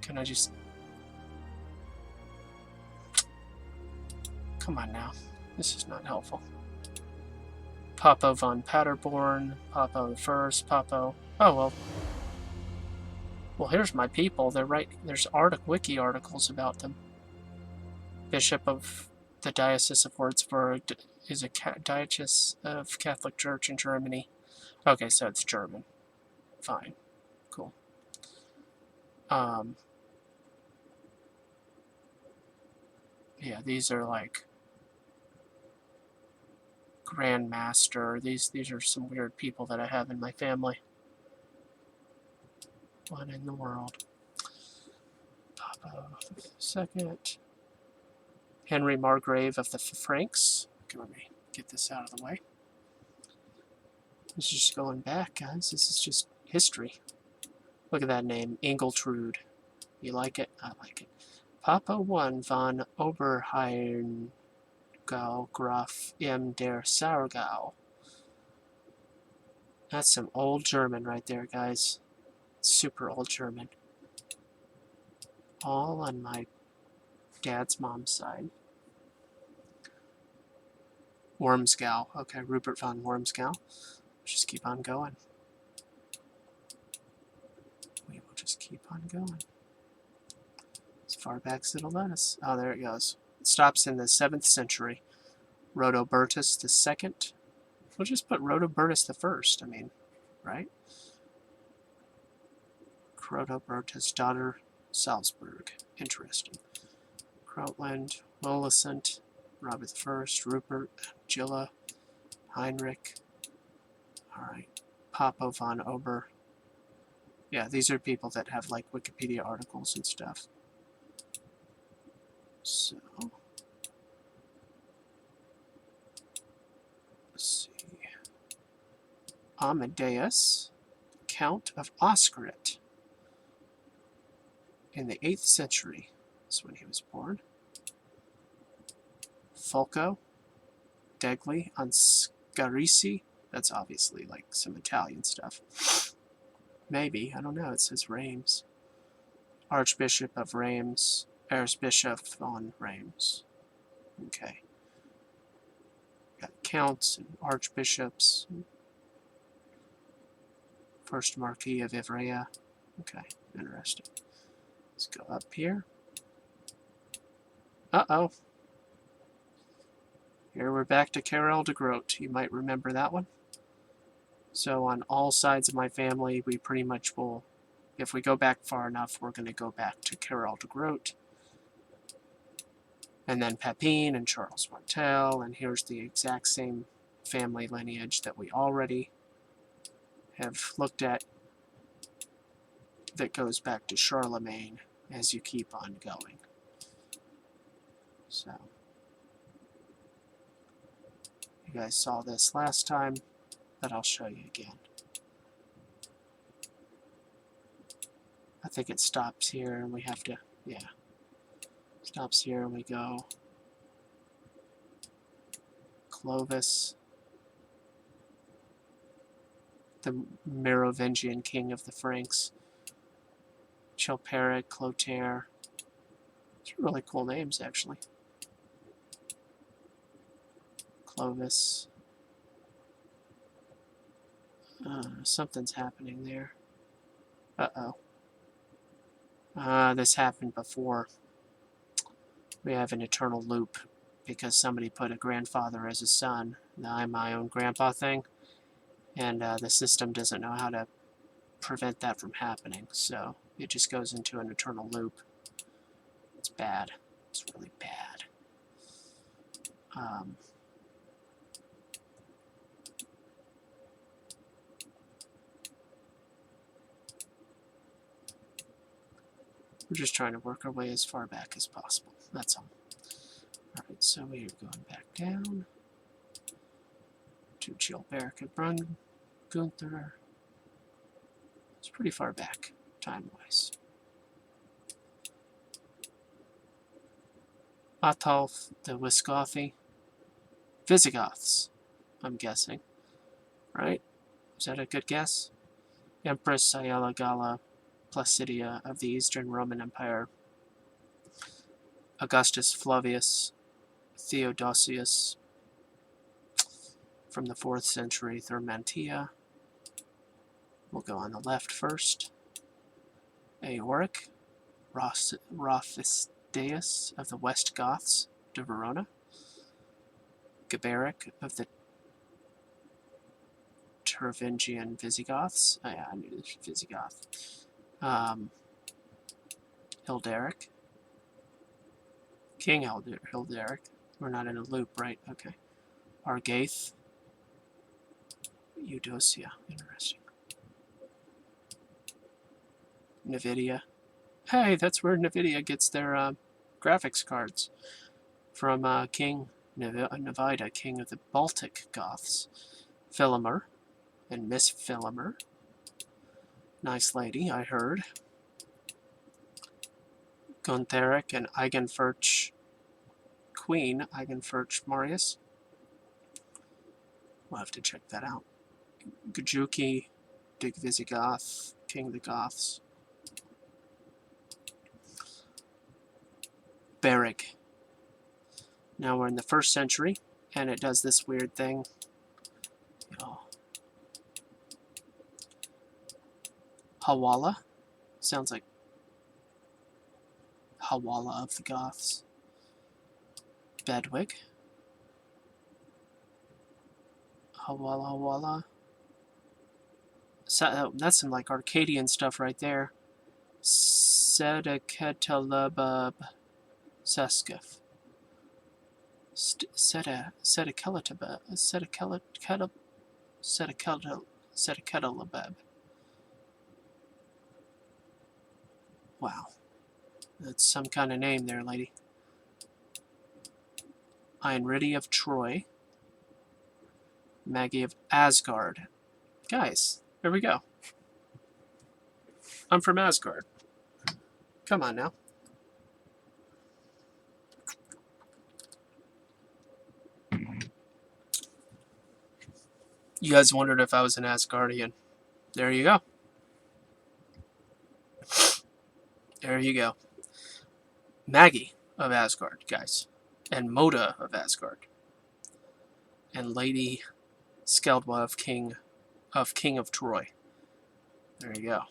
Can I just... come on now. This is not helpful. Popo von Paderborn, Popo the First, Popo... oh, well. Well, here's my people. They're right. There's wiki articles about them. Bishop of the Diocese of Würzburg is a diocese of Catholic Church in Germany. Okay, so it's German. Fine. Cool. Yeah, these are like Grandmaster. These are some weird people that I have in my family. What in the world? Papa II. Henry Margrave of the Franks. Okay, let me get this out of the way. This is just going back, guys. This is just history. Look at that name, Ingiltrude. You like it? I like it. Papa I von Oberheingau Graf im der Sargau. That's some old German right there, guys. Super old German. All on my dad's mom's side. Wormsgau. Okay, Rupert von Wormsgau. Just keep on going. We will just keep on going. As far back as it'll let us. Oh, there it goes. It stops in the 7th century. Rodobertus II. We'll just put Rodobertus I. I mean, right? Rodobertus, daughter, Salzburg. Interesting. Krautland, Millicent, Robert I, Rupert, Gilla, Heinrich. Alright. Popo von Ober. Yeah, these are people that have like Wikipedia articles and stuff. So, let's see. Amadeus, Count of Oscarit. In the 8th century is when he was born. Fulco, Degli, Ansgarisi. That's obviously like some Italian stuff. Maybe, I don't know, it says Reims. Archbishop of Reims, Archbishop von Reims. Okay. Got counts and archbishops. First Marquis of Ivrea. Okay, interesting. Let's go up here. Uh-oh. Here we're back to Karel de Groot. You might remember that one. So on all sides of my family, we pretty much will, if we go back far enough, we're going to go back to Karel de Groot. And then Pepin and Charles Martel, and here's the exact same family lineage that we already have looked at that goes back to Charlemagne as you keep on going. So, you guys saw this last time, but I'll show you again. I think it stops here and we have to, yeah. Stops here and we go Clovis, the Merovingian king of the Franks, Chilperic, Clotaire. These are really cool names, actually. Clovis. Something's happening there. Uh-oh. This happened before. We have an eternal loop because somebody put a grandfather as a son, the I'm my own grandpa thing, and the system doesn't know how to prevent that from happening, so it just goes into an eternal loop. It's bad. It's really bad. We're just trying to work our way as far back as possible. That's all. Alright, so we are going back down to Chilperic and Brun, Gunther. It's pretty far back, time-wise. Atulf, the Wisgothi. Visigoths, I'm guessing. Right? Is that a good guess? Empress Ayala Gala Placidia of the Eastern Roman Empire. Augustus Flavius Theodosius from the 4th century, Thermantia. We'll go on the left first. Eoric Rothisteus of the West Goths de Verona. Gabaric of the Tervingian Visigoths. Oh, yeah, I knew this was Visigoth. Hilderic. King Hilderic. We're not in a loop, right? Okay. Argaith. Eudocia. Interesting. NVIDIA. Hey, that's where NVIDIA gets their graphics cards. From King Navida, king of the Baltic Goths. Philomer and Miss Philomer. Nice lady, I heard. Guntheric and Eigenfurch Queen, Eigenfurch Marius. We'll have to check that out. Gajuki, Dig Visigoth, King of the Goths. Beric. Now we're in the 1st century, and it does this weird thing. Hawala. Sounds like Hawala of the Goths. Bedwig. Hawala. So, that's some like Arcadian stuff right there. Sedeketelebub Seskif. Sedeketelebeb. Wow. That's some kind of name there, lady. Einridi of Troy. Maggie of Asgard. Guys, there we go. I'm from Asgard. Come on now. You guys wondered if I was an Asgardian. There you go. There you go. Maggie of Asgard, guys. And Moda of Asgard. And Lady Skeldwa of King of Troy. There you go.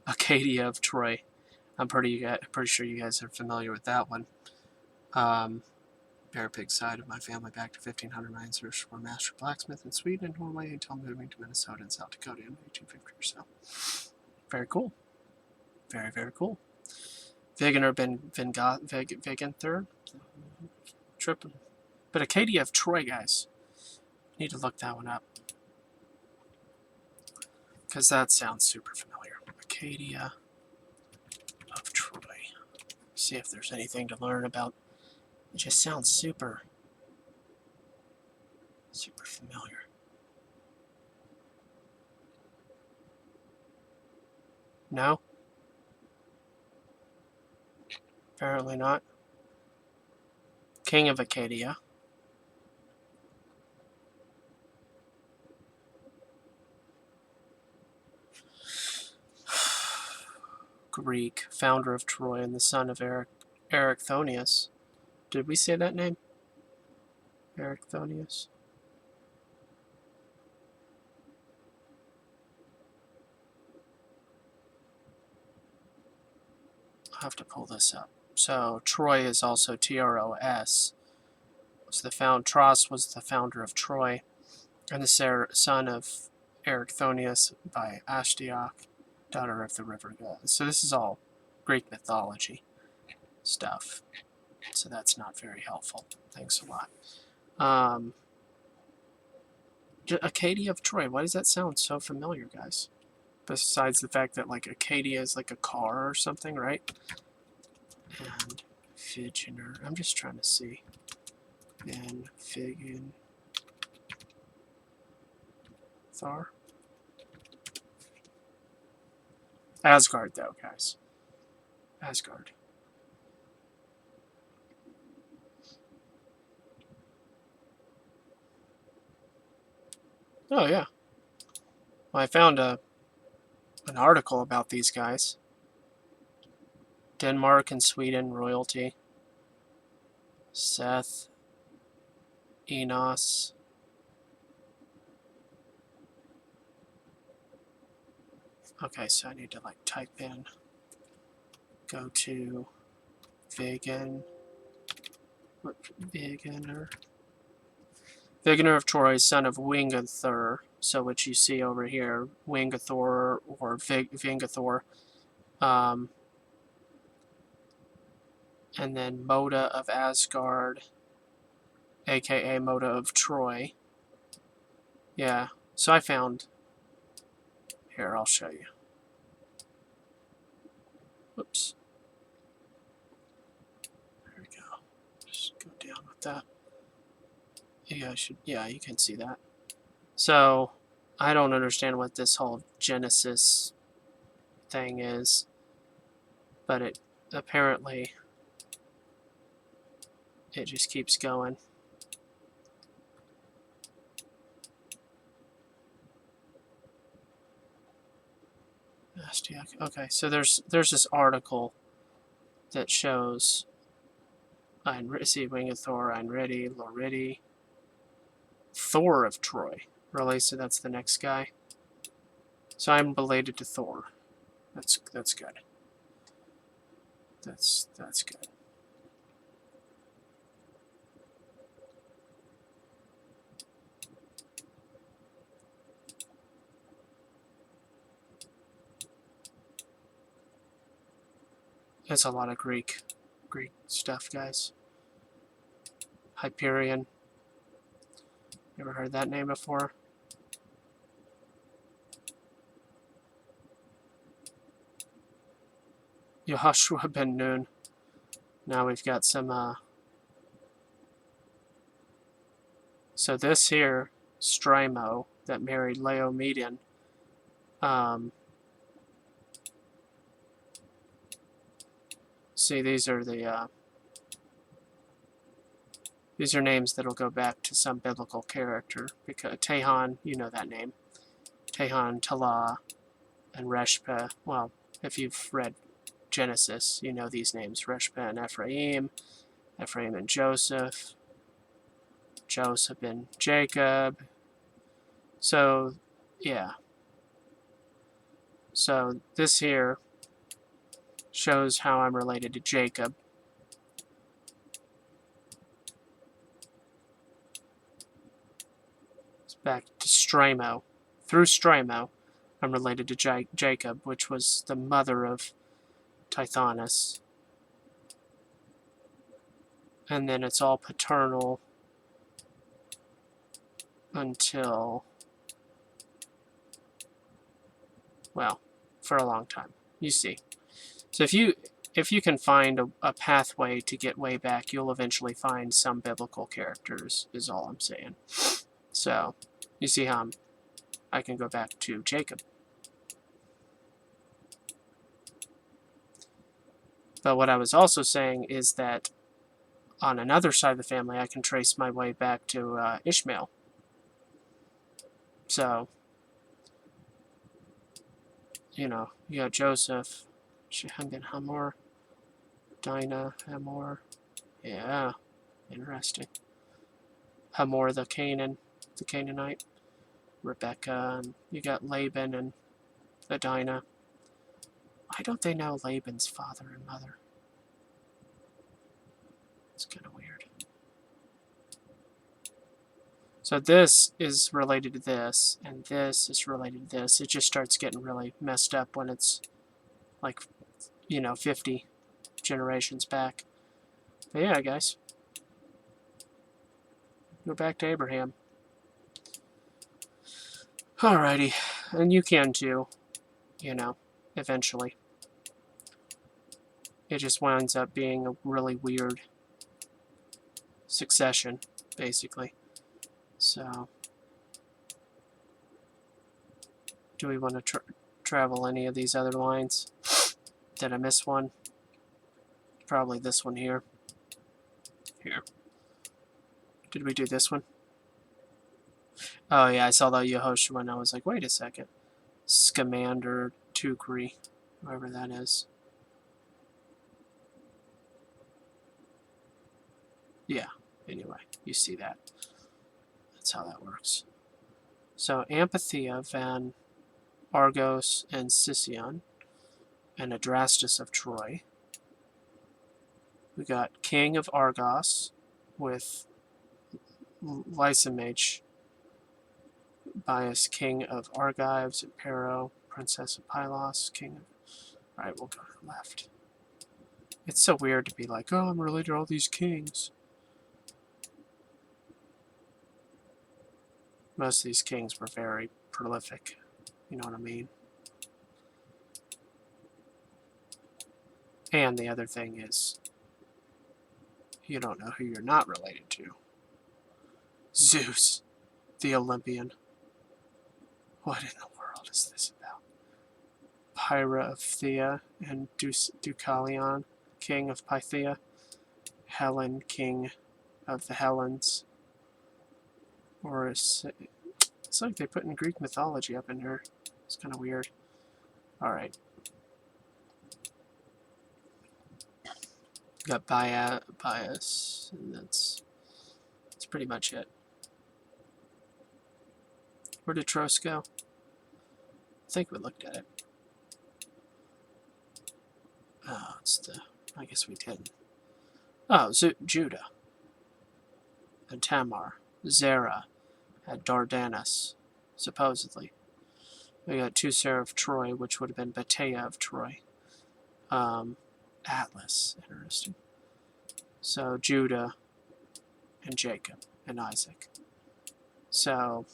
Acadia of Troy. I'm pretty sure you guys are familiar with that one. Bear Pig side of my family back to 1509 searched for a master blacksmith in Sweden and Norway until moving to Minnesota and South Dakota in 1850 or so. Very cool. Very, very cool. Wegener Wegenther. Trip. But Acadia of Troy, guys. Need to look that one up. Because that sounds super familiar. Acadia of Troy. See if there's anything to learn about. It just sounds super familiar. No? Apparently not. King of Acadia. Greek, founder of Troy and the son of Erichthonius. Did we say that name? Erichthonius? I'll have to pull this up. So Troy is also Tros. Tros was the founder of Troy, and the son of Erichthonius by Astyoch, daughter of the river god. So this is all Greek mythology stuff. So that's not very helpful. Thanks a lot. Acadia of Troy. Why does that sound so familiar, guys? Besides the fact that like Acadia is like a car or something, right? And Wegener. I'm just trying to see. And Figen. Thar. Asgard, though, guys. Asgard. Oh, yeah. Well, I found an article about these guys. Denmark and Sweden royalty. Seth. Enos. Okay, so I need to like type in, go to Wegener. Wegener of Troy, son of Wingathor, so what you see over here, Wingathor or Vingathor. And then Moda of Asgard, aka Moda of Troy. Yeah, so I found, here, I'll show you. Whoops. There we go. Just go down with that. Yeah, you can see that. So, I don't understand what this whole Genesis thing is, but it apparently, it just keeps going. Okay, so there's this article that shows Wingathor, Einridi, Loridi, Thor of Troy. Really, so that's the next guy. So I'm related to Thor. That's good. That's good. It's a lot of Greek stuff, guys. Hyperion. Ever heard that name before? Yehoshua ben Nun. Now we've got some, so this here, Strimo, that married Laomedion, see, these are the, these are names that'll go back to some biblical character, because Tehan, you know that name. Tehan, Talah, and Reshpeh. Well, if you've read Genesis, you know these names. Reshpeh and Ephraim, Ephraim and Joseph, Joseph and Jacob. So, yeah. So this here shows how I'm related to Jacob. It's back to Stramo. Through Stramo, I'm related to Jacob, which was the mother of Tithonus. And then it's all paternal until, well, for a long time. You see. So if you can find a pathway to get way back, you'll eventually find some biblical characters, is all I'm saying. So, you see how I can go back to Jacob. But what I was also saying is that on another side of the family, I can trace my way back to Ishmael. So, you know, you got Joseph, Shem ben Hamor, Dinah, Hamor. Yeah, interesting. Hamor the Canaanite. Rebecca, and you got Laban and Dinah. Why don't they know Laban's father and mother? It's kind of weird. So this is related to this, and this is related to this. It just starts getting really messed up when it's like, 50 generations back. But yeah, guys. Go back to Abraham. Alrighty. And you can too, eventually. It just winds up being a really weird succession, basically. So, do we want to travel any of these other lines? Did I miss one? Probably this one here. Here. Did we do this one? Oh yeah, I saw the Yehoshua and I was like, wait a second. Scamander Tukri, whoever that is. Yeah, anyway, you see that. That's how that works. So Amphithea, Van Argos, and Sicyon, and Adrastus of Troy. We got King of Argos with Lysimach, Bias, King of Argives, and Pero, Princess of Pylos, King of... Alright, we'll go to the left. It's so weird to be like, oh, I'm related to all these kings. Most of these kings were very prolific. You know what I mean? And the other thing is, you don't know who you're not related to. Zeus, the Olympian. What in the world is this about? Pyra of Thea and Deucalion, king of Pythia. Helen, king of the Hellenes. Or it's like they put in Greek mythology up in here. It's kind of weird. Alright. Got Bias, and that's pretty much it. Where did Tros go? I think we looked at it. Oh, it's the... I guess we didn't. Oh, Judah. And Tamar. Zerah. At Dardanus, supposedly. We got Teucer of Troy, which would have been Batea of Troy. Atlas, interesting. So Judah and Jacob and Isaac. So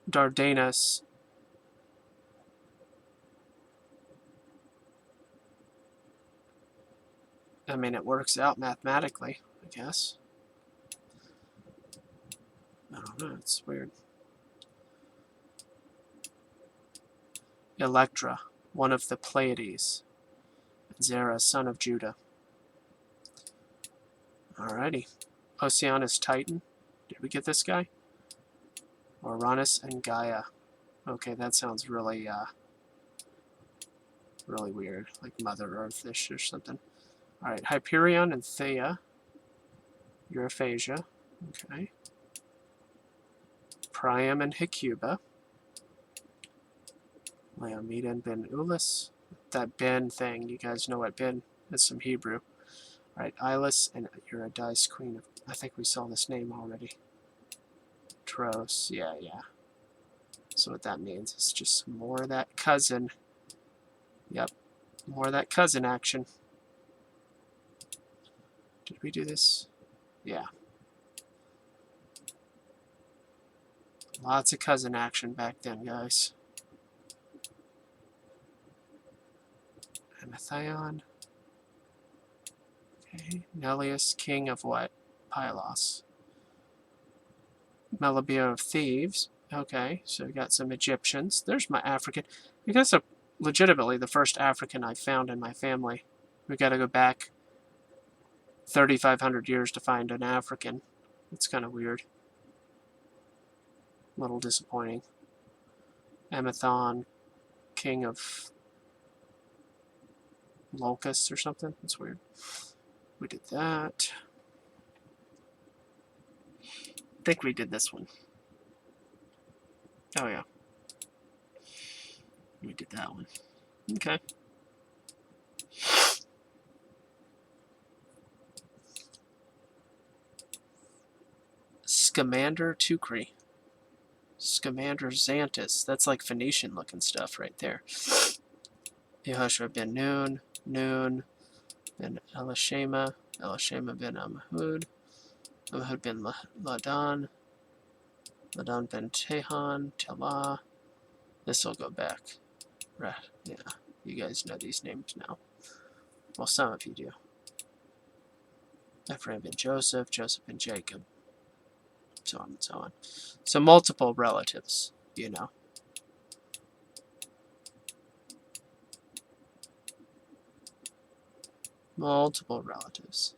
Dardanus I mean, it works out mathematically, I guess. I don't know, it's weird. Electra, one of the Pleiades. Zerah, son of Judah. Alrighty. Oceanus Titan. Did we get this guy? Uranus and Gaia. Okay, that sounds really, really weird. Like Mother Earth-ish or something. Alright, Hyperion and Thea. Europhasia. Okay. Priam and Hecuba. Leomedon ben Ulis. That Ben thing, you guys know what Ben is, some Hebrew. Alright, Ilis and Eurydice, Queen of... I think we saw this name already. Tros, yeah. So what that means is just more of that cousin. Yep, more of that cousin action. Did we do this? Yeah. Lots of cousin action back then, guys. Amethion. Okay. Neleus, king of what? Pylos. Melibea of Thieves. Okay, so we got some Egyptians. There's my African. I guess legitimately the first African I found in my family. We got to go back 3,500 years to find an African. It's kind of weird. A little disappointing. Amathon, king of locusts or something. That's weird. We did that. I think we did this one. Oh, yeah. We did that one. Okay. Scamander Tukri. Scamander Xanthus. That's like Phoenician looking stuff right there. Yehoshua ben Nun. Nun ben Elishama. Elishama ben Ammihud. Ammihud ben Ladan. Ladan ben Tehan. Telah. This will go back. Right. Yeah. You guys know these names now. Well, some of you do. Ephraim ben Joseph. Joseph ben Jacob. So on and so on. So multiple relatives, you know. Multiple relatives.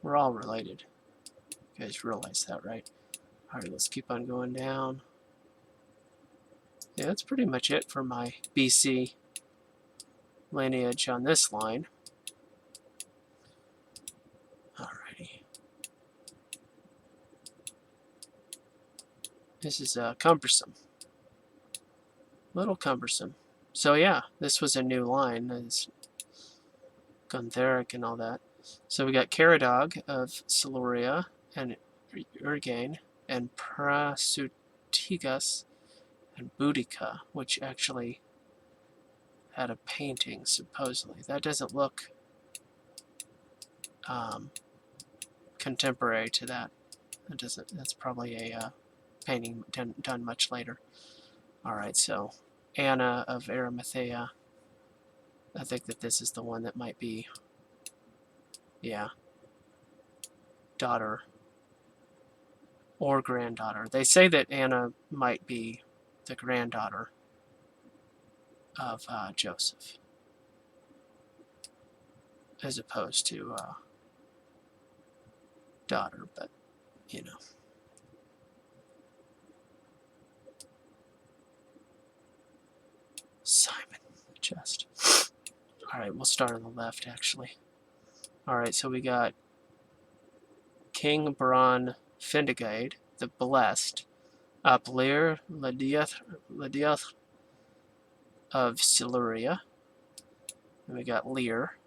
We're all related. You guys realize that, right? Alright, let's keep on going down. Yeah, that's pretty much it for my BC lineage on this line. Alrighty. This is cumbersome. Little cumbersome. So yeah, this was a new line. It's Guntheric and all that. So we got Caradog of Siluria and Urgain and Prasutigas and Boudica, which actually had a painting, supposedly. That doesn't look contemporary to that. That doesn't. That's probably a painting done much later. Alright, so Anna of Arimathea. I think that this is the one that might be, yeah, daughter or granddaughter. They say that Anna might be the granddaughter of Joseph, as opposed to daughter, but, you know. Simon, the chest. Alright, we'll start on the left, actually. Alright, so we got King Bron Findigade, the Blessed, Uplir Ladiath of Siluria. And we got Lear,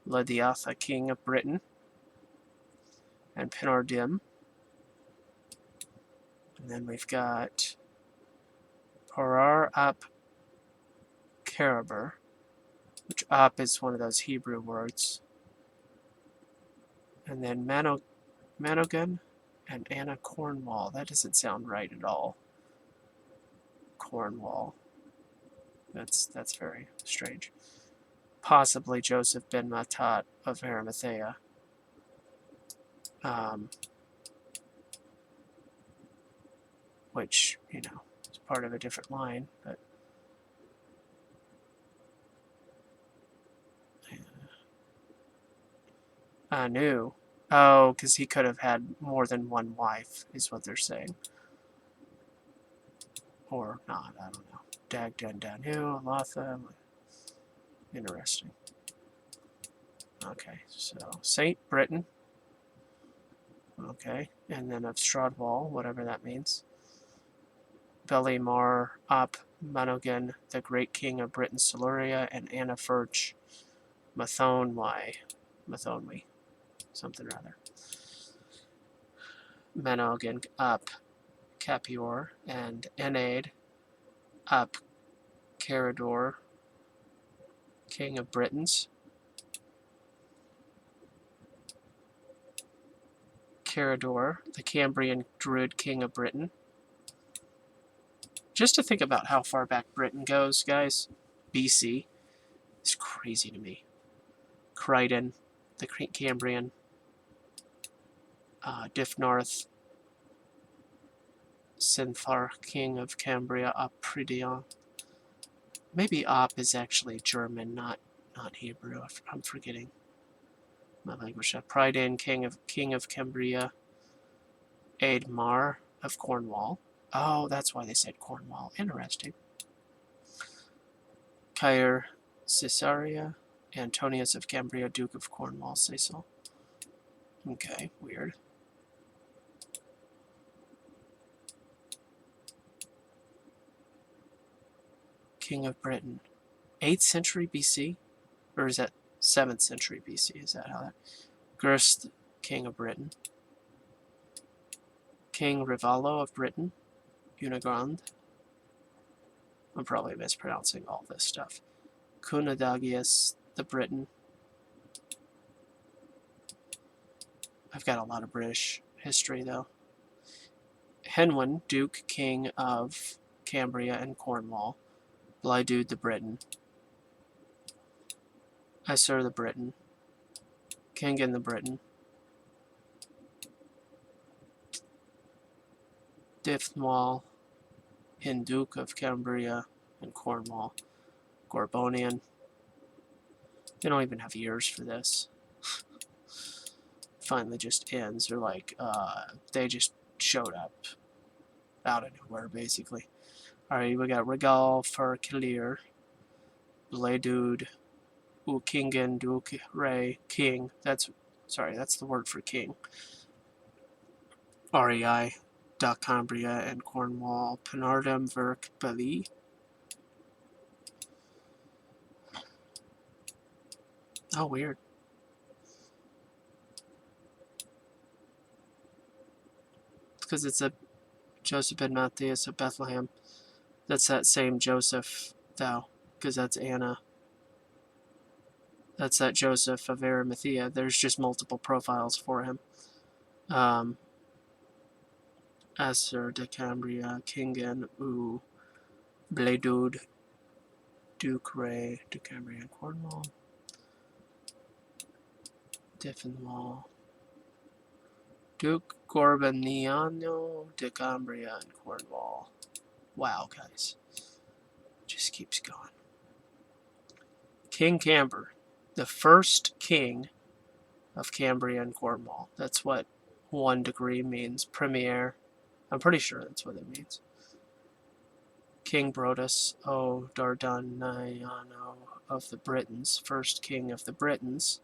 Ladiatha, King of Britain, and Penardim. And then we've got Parar Ap Karaber, which Ap is one of those Hebrew words. And then Manogan and Anna Cornwall. That doesn't sound right at all. Cornwall. That's very strange. Possibly Joseph ben Matat of Arimathea. Which, you know, is part of a different line, but Anu. Oh, because he could have had more than one wife, is what they're saying. Or not, I don't know. Dagden Danu, Alatha. Interesting. Okay, so Saint Britain. Okay, and then of Stradwall, whatever that means. Belimar, Op Manogan, the great king of Britain, Siluria, and Anna Furch, Mathonwi, something rather. Manogan, Up Capior, and Enaid, Up Carador, king of Britons. Carador, the Cambrian druid king of Britain. Just to think about how far back Britain goes, guys, BC, is crazy to me. Crichton, the Cambrian. Difnarth, Sinthar, king of Cambria, Apridion. Maybe Op is actually German, not Hebrew. I'm forgetting my language. Prydain, king of Cambria. Aedmar of Cornwall. Oh, that's why they said Cornwall. Interesting. Cair Caesarea. Antonius of Cambria, Duke of Cornwall, Cecil. Okay, weird. King of Britain. 8th century BC? Or is that 7th century BC? Is that how that... Gurst, king of Britain. King Rivallo of Britain. Unigrand. I'm probably mispronouncing all this stuff. Cunadagius, the Briton. I've got a lot of British history, though. Henwin, Duke, King of Cambria and Cornwall. Blydude the Briton. Isur the Briton. Kingin the Briton. Dithmal, Duke of Cambria and Cornwall. Gorbonian. They don't even have years for this. Finally just ends. They're like, they just showed up out of nowhere, basically. Alright, we got Regal for Kilir. Blaydude. Ukingen, Duke, Ray, King. That's the word for king. REI, Cambria and Cornwall. Penardum, Verk, Bali. Oh, weird. Because it's a Joseph and Matthias of Bethlehem. That's that same Joseph, though, because that's Anna. That's that Joseph of Arimathea. There's just multiple profiles for him. Asser de Cambria, Kingen, Blaydude, Duke Ray, de Cambria and Cornwall. Diffenwall. Duke Gorbaniano de Cambria and Cornwall. Wow, guys. Just keeps going. King Camber. The first king of Cambria and Cornwall. That's what 1 degree means. Premier. I'm pretty sure that's what it means. King Brodus O Dardaniano of the Britons. First king of the Britons.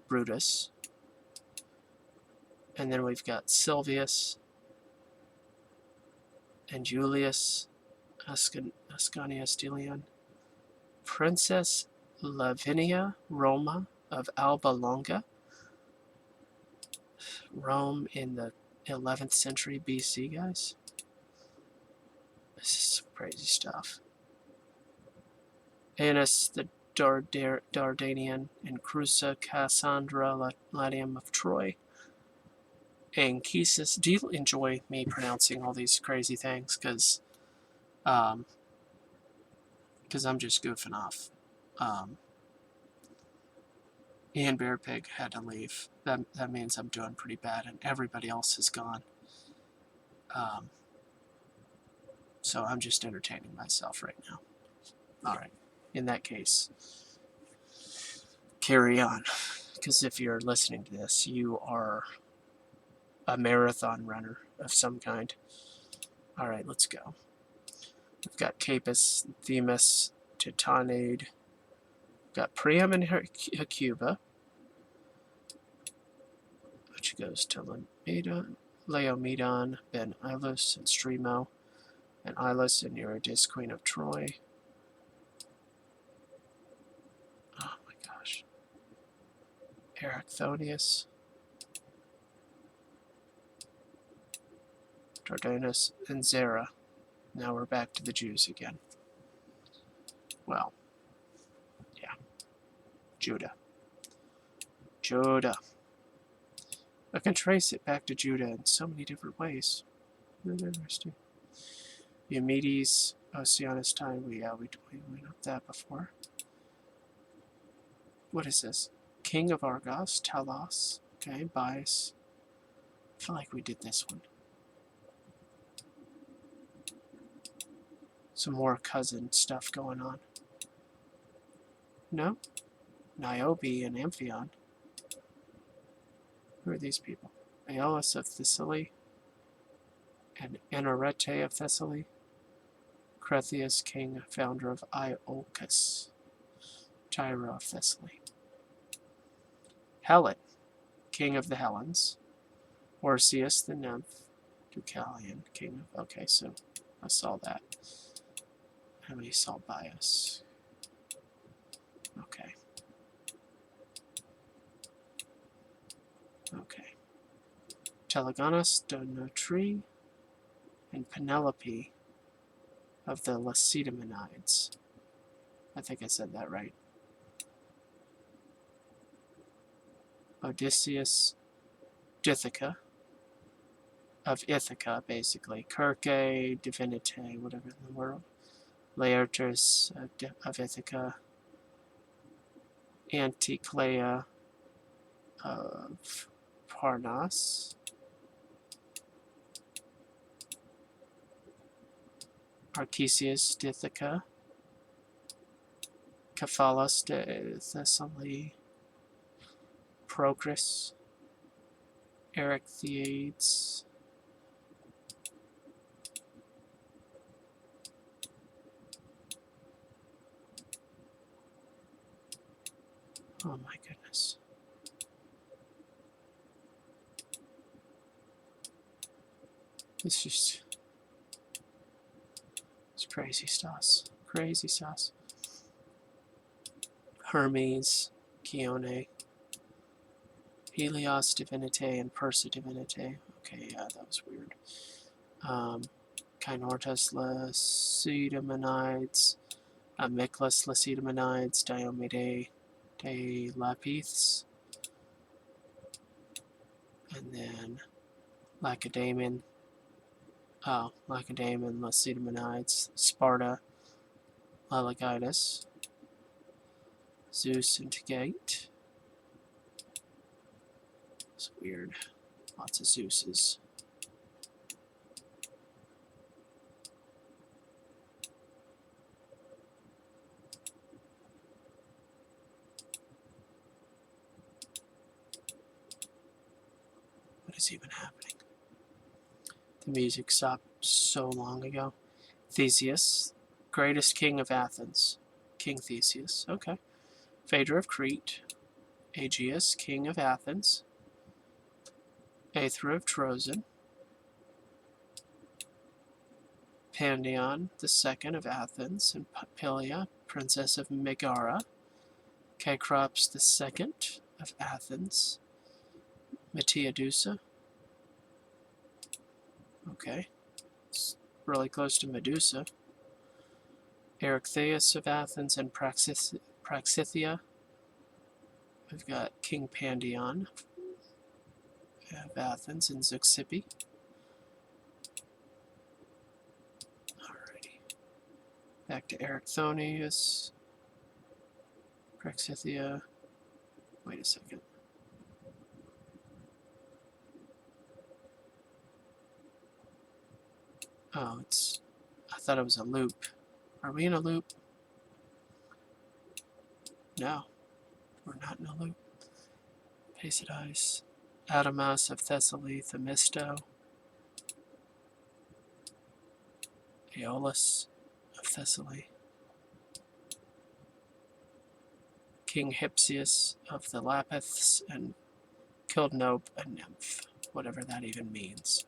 Brutus. And then we've got Silvius and Julius Ascanius Delion. Princess Lavinia Roma of Alba Longa. Rome in the 11th century BC, guys. This is some crazy stuff. Annas the Dardanian and Crusa Cassandra Latium of Troy. Anchises. Do you enjoy me pronouncing all these crazy things? Because I'm just goofing off. Ian Bearpig had to leave. That means I'm doing pretty bad, and everybody else is gone. So I'm just entertaining myself right now. Alright, in that case, carry on. Because if you're listening to this, you are a marathon runner of some kind. Alright, let's go. We've got Capus, Themis, Titanade. We've got Priam and Hecuba, which goes to Laomedon, Ben Ilus, and Stremo. and Ilis and Eurydice, Queen of Troy. Oh my gosh. Erichthonius. Dardanus and Zerah. Now we're back to the Jews again. Well, yeah. Judah. Judah. I can trace it back to Judah in so many different ways. Really interesting. Eumedes, Oceanus time. We went up that before. What is this? King of Argos, Talos. Okay, Bias. I feel like we did this one. Some more cousin stuff going on. No? Niobe and Amphion. Who are these people? Aeolus of Thessaly and Anarete of Thessaly. Cretheus, king, founder of Iolcus. Tyro of Thessaly. Helen, king of the Helens. Orpheus the nymph. Deucalion, king of... Okay, so I saw that. And we saw Bias. Okay. Okay. Telegonus, Donotri, and Penelope of the Lacedaemonids. I think I said that right. Odysseus, Dithica, of Ithaca, basically. Circe, Divinite, whatever in the world. Laertes of Ithaca. Anticlea of Parnas. Archesius, Dithica. Cephalus de Thessaly. Procris. Erechtheides. Oh my goodness. It's just... It's crazy sauce. Crazy sauce. Hermes, Chione, Helios Divinite, and Persa Divinite. Okay, yeah, that was weird. Kynortus Lacedaemonides, Amiclus Lacedaemonides, Diomede de Lapiths, and then Lacedaemon, Lacedaemonides, Sparta, Lalagitis, Zeus and Tegate. It's weird. Lots of Zeuses. What is even happening? The music stopped so long ago. Theseus, greatest king of Athens. King Theseus. Okay. Phaedra of Crete. Aegeus, king of Athens. Aethra of Trozen. Pandion II of Athens and Poppaea, princess of Megara. Cecrops II of Athens. Metiadusa. Okay. It's really close to Medusa. Erechtheus of Athens and Praxithia. We've got King Pandion of Athens and Zeuxippe. Alrighty. Back to Erichthonius. Praxithia. Wait a second. Oh, it's... I thought it was a loop. Are we in a loop? No. We're not in a loop. Paisidice. Adamas of Thessaly, Themisto. Aeolus of Thessaly. King Hypsius of the Lapiths, and killed Nope, a nymph. Whatever that even means.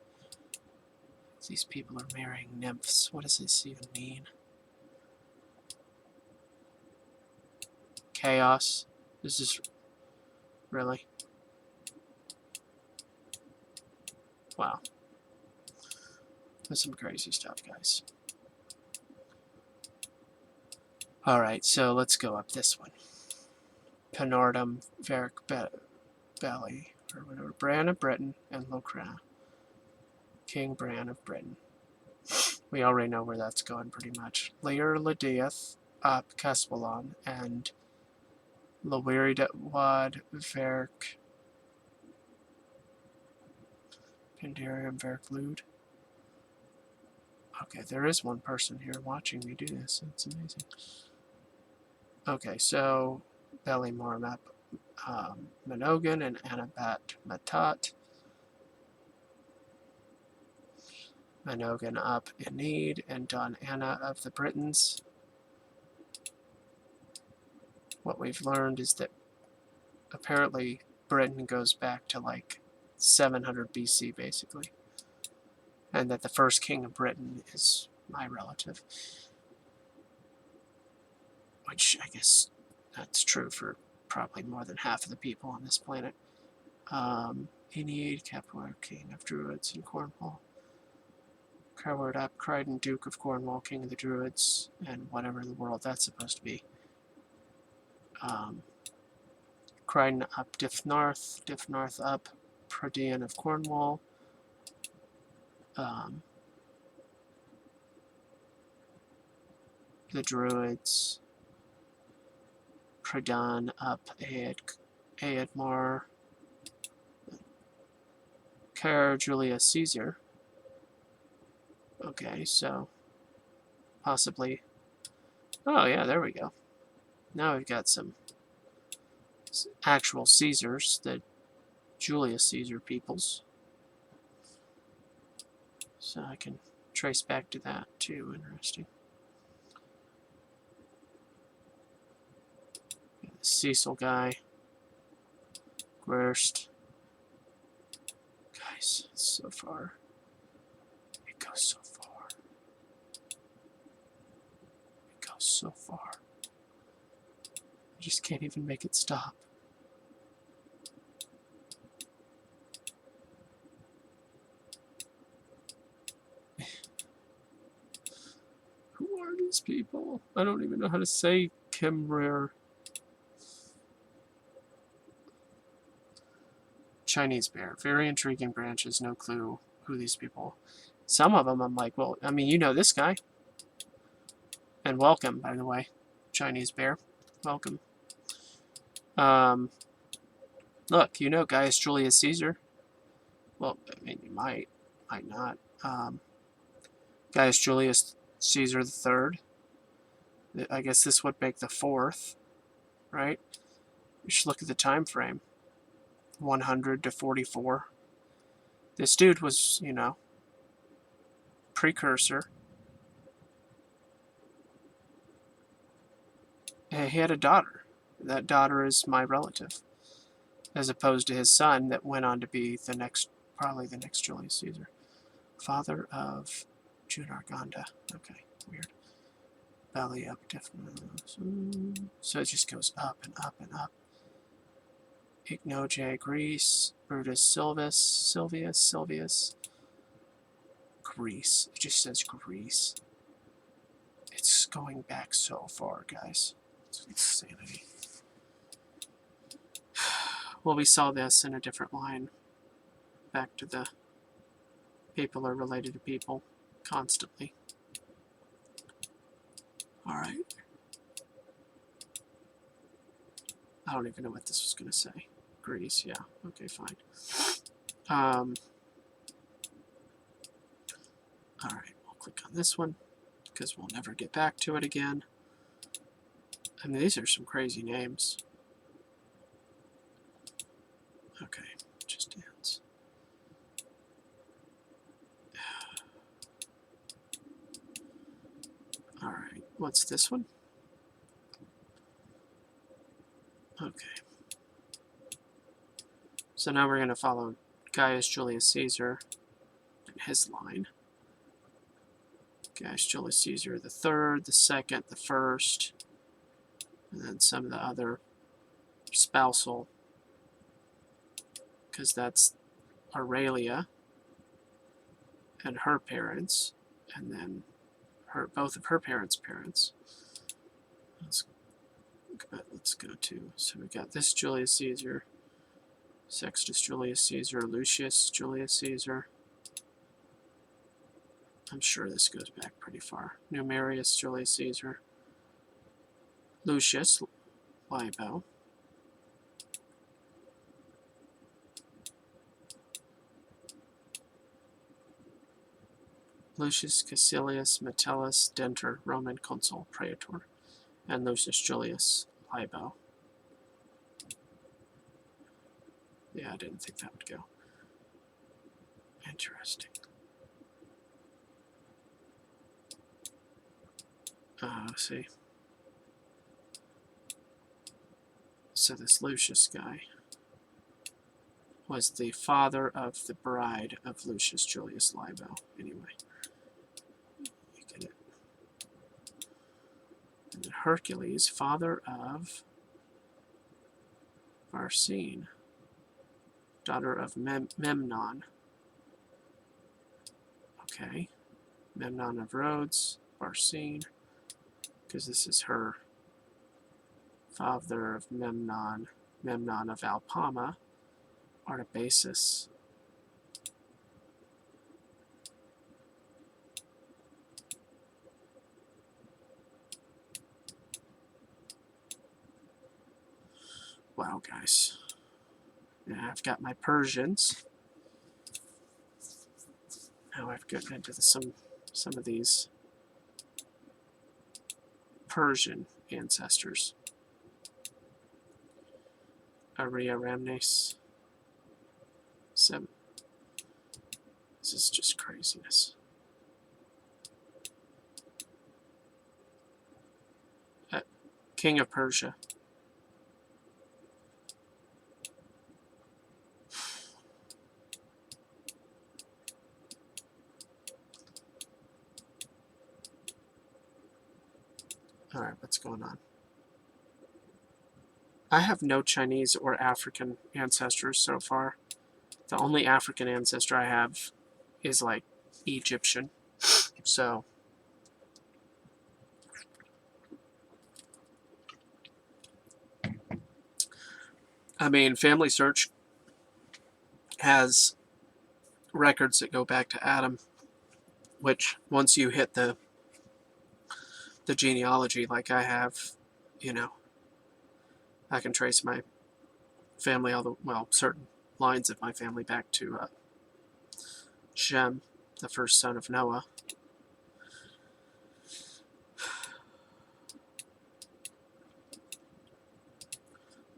These people are marrying nymphs. What does this even mean? Chaos. This is really... Wow. That's some crazy stuff, guys. Alright, so let's go up this one. Penardum, Varick Belly, or whatever. Bran of Britain, and Locran. King Bran of Britain. We already know where that's going pretty much. Leir Ladiath, up Caspelon, and Lawiriwad Verk Pandarium Verklude. Okay, there is one person here watching me do this. It's amazing. Okay, so Belly Mormap, Minogan and Anabat Matat. Minogan up in need, and Don Anna of the Britons. What we've learned is that apparently Britain goes back to like 700 BC, basically. And that the first king of Britain is my relative. Which I guess that's true for probably more than half of the people on this planet. Enid, Capoeira, king of Druids in Cornwall. Coward up, Crichton, Duke of Cornwall, king of the Druids, and whatever in the world that's supposed to be. Crichton up, Diffnarth up, Prodian of Cornwall. The Druids. Pradon up, Aedmar. Car Julius Caesar. Okay, so possibly... Oh yeah, there we go. Now we've got some actual Caesars, the Julius Caesar peoples. So I can trace back to that too. Interesting. The Cecil guy. Worst. Guys, it's so far. It goes so far. It goes so far. I just can't even make it stop. Who are these people? I don't even know how to say Khmer. Chinese bear. Very intriguing branches. No clue who these people. Some of them I'm like, well, I mean, you know this guy. And welcome, by the way. Chinese bear. Welcome. Look, you know Gaius Julius Caesar. Well, I mean, you might not. Gaius Julius Caesar III. I guess this would make the fourth, right? You should look at the time frame. 100 to 44. This dude was, you know, precursor. And he had a daughter. That daughter is my relative, as opposed to his son that went on to be the next, probably the next Julius Caesar. Father of June Arganda. Okay, weird. Belly up, definitely. So it just goes up and up and up. Ignoge, Greece. Brutus Silvius. Greece. It just says Greece. It's going back so far, guys. It's insanity. Well, we saw this in a different line. Back to the people are related to people constantly. Alright. I don't even know what this was going to say. Greece, yeah. Okay, fine. Alright, we'll click on this one, because we'll never get back to it again. I mean, these are some crazy names. Okay, just ends. Alright, what's this one? Okay. So now we're going to follow Gaius Julius Caesar and his line. Gaius Julius Caesar the third, the second, the first, and then some of the other spousal, because that's Aurelia and her parents, and then both of her parents' parents. Let's go to, so we got this Julius Caesar, Sextus Julius Caesar, Lucius Julius Caesar. I'm sure this goes back pretty far. Numerius Julius Caesar, Lucius Libo, Lucius Caecilius Metellus Denter, Roman consul, praetor, and Lucius Julius Libo. Yeah, I didn't think that would go. Interesting. Let's see. So this Lucius guy was the father of the bride of Lucius Julius Libo. Anyway, you get it. And then Hercules, father of Varsine, daughter of Memnon. Okay, Memnon of Rhodes, Varsine, because this is her father of Memnon, Memnon of Alpama, Artabazus. Wow, guys. Yeah, I've got my Persians. Now I've gotten into some of these Persian ancestors. Ariaramnes. This is just craziness. King of Persia. Alright, what's going on? I have no Chinese or African ancestors so far. The only African ancestor I have is like Egyptian. So I mean, Family Search has records that go back to Adam, which once you hit the genealogy like I have, you know, I can trace my family, certain lines of my family back to Shem, the first son of Noah.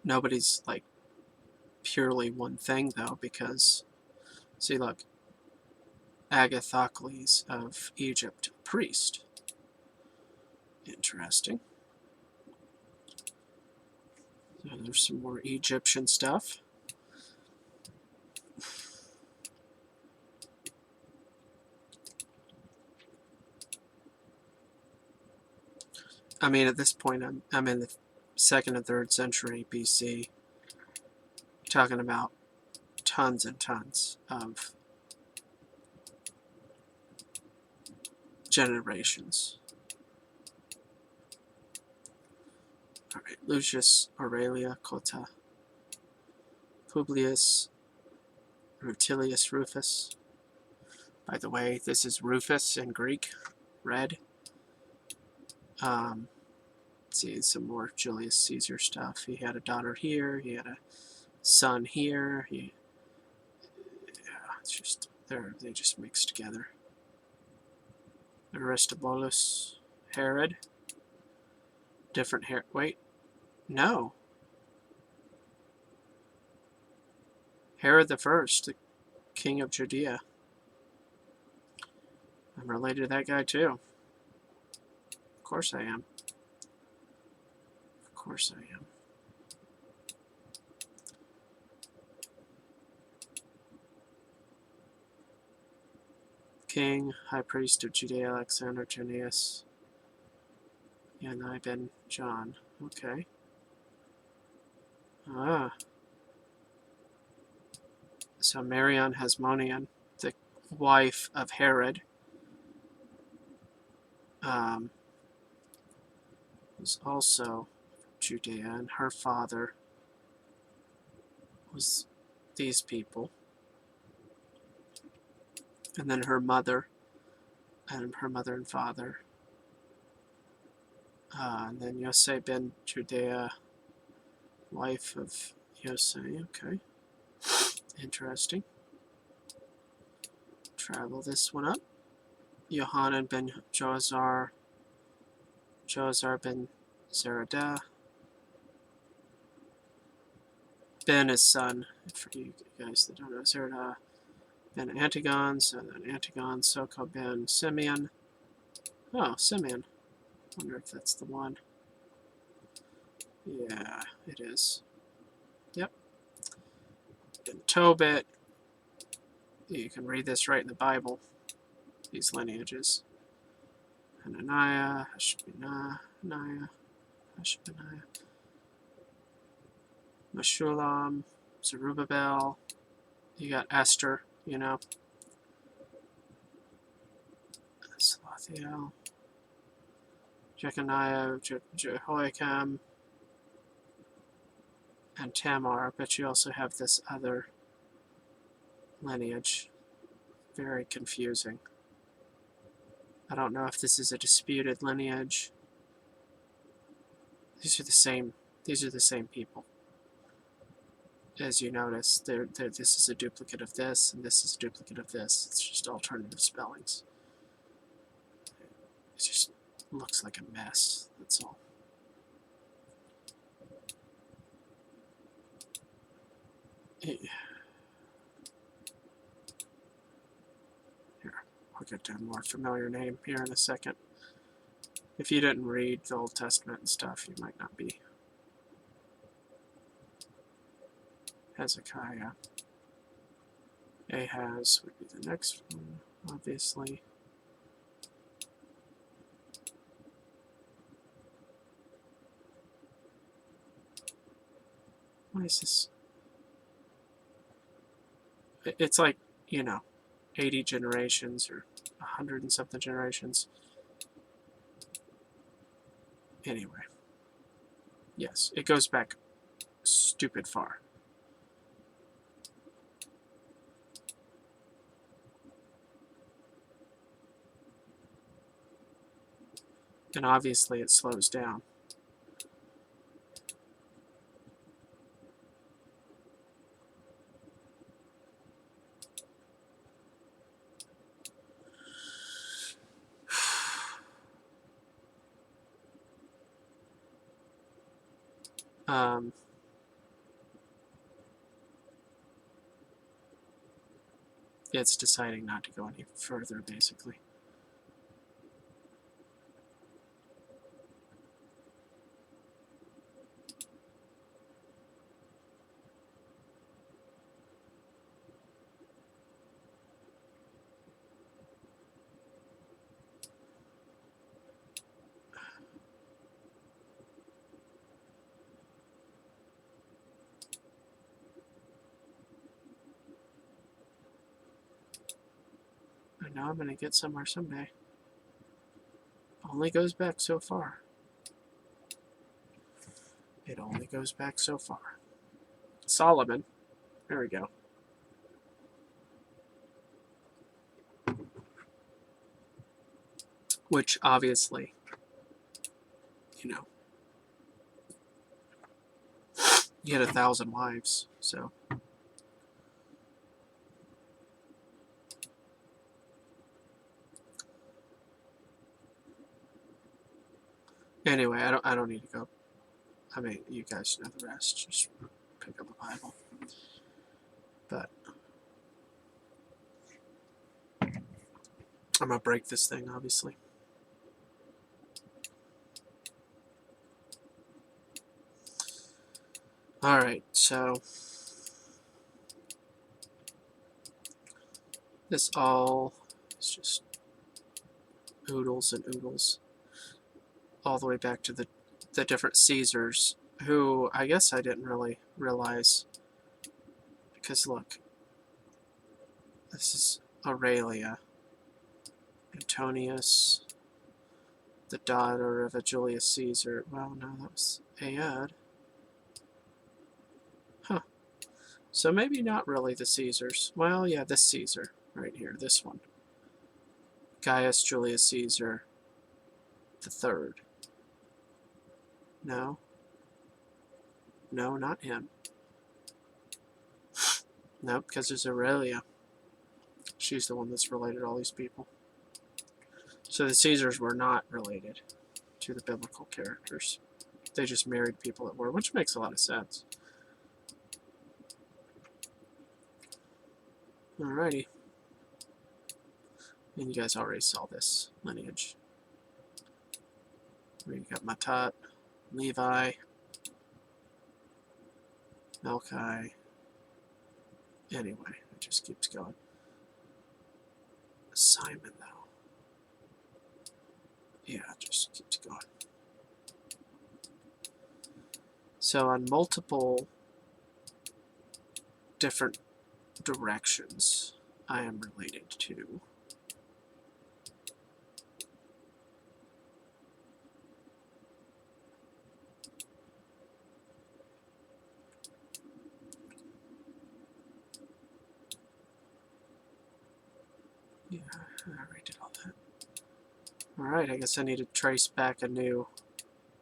Nobody's like purely one thing though, because see, look, Agathocles of Egypt, priest. Interesting. So there's some more Egyptian stuff. I mean, at this point, I'm in the 2nd and 3rd century BC, talking about tons and tons of generations. All right, Lucius Aurelia Cotta, Publius Rutilius Rufus. By the way, this is Rufus in Greek, red. See some more Julius Caesar stuff. He had a daughter here. He had a son here. Yeah, it's just they just mixed together. Aristobulus, Herod. Different Herod. Wait, no. Herod the First, the king of Judea. I'm related to that guy too. Of course I am. Of course I am. king, high priest of Judea, Alexander Jannaeus, Yanai ben John. Okay. Ah. So Marion Hasmonean, the wife of Herod, was also Judea, and her father was these people. And then her mother and father. And then Yosei ben Judea, wife of Yosei. Okay. Interesting. Travel this one up. Yohanan ben Joazar, ben Zeradah. Ben is son, for you guys that don't know, Zeradah ben Antigon, so then Antigon, Soko ben Simeon. Oh, Simeon. Wonder if that's the one. Yeah, it is. Yep. And Tobit. You can read this right in the Bible, these lineages. Hananiah, Hashbaniah, Meshulam, Zerubbabel. You got Esther, you know. Salathiel, Jeconiah, Jehoiakim, and Tamar, but you also have this other lineage. Very confusing. I don't know if this is a disputed lineage. These are the same people. As you notice, this is a duplicate of this, and this is a duplicate of this. It's just alternative spellings. It just looks like a mess, that's all. Here, I'll get to a more familiar name here in a second. If you didn't read the Old Testament and stuff, you might not be. Hezekiah. Ahaz would be the next one, obviously. What is this? It's like, 80 generations or 100 and something generations. Anyway. Yes, it goes back stupid far. And obviously it slows down. It's deciding not to go any further, basically. I know I'm going to get somewhere someday. Only goes back so far. It only goes back so far. Solomon. There we go. Which, obviously, he had 1,000 wives, so. Anyway, I don't need to go. I mean, you guys know the rest. Just pick up a Bible. But I'm going to break this thing, obviously. Alright, so this all It's just oodles and oodles. All the way back to the different Caesars, who I guess I didn't really realize. Because look, this is Aurelia, Antonius, the daughter of a Julius Caesar. Well, no, that was Aed. Huh. So maybe not really the Caesars. Well, yeah, this Caesar right here, this one. Gaius Julius Caesar the third. No. No, not him. No, because there's Aurelia. She's the one that's related to all these people. So the Caesars were not related to the biblical characters. They just married people that were, which makes a lot of sense. Alrighty. And you guys already saw this lineage. Where you got Matat, Levi, Melchi. Anyway, it just keeps going. Simon, though. Yeah, it just keeps going. So on multiple different directions, I am related to. Yeah, I already did all that. Alright, I guess I need to trace back a new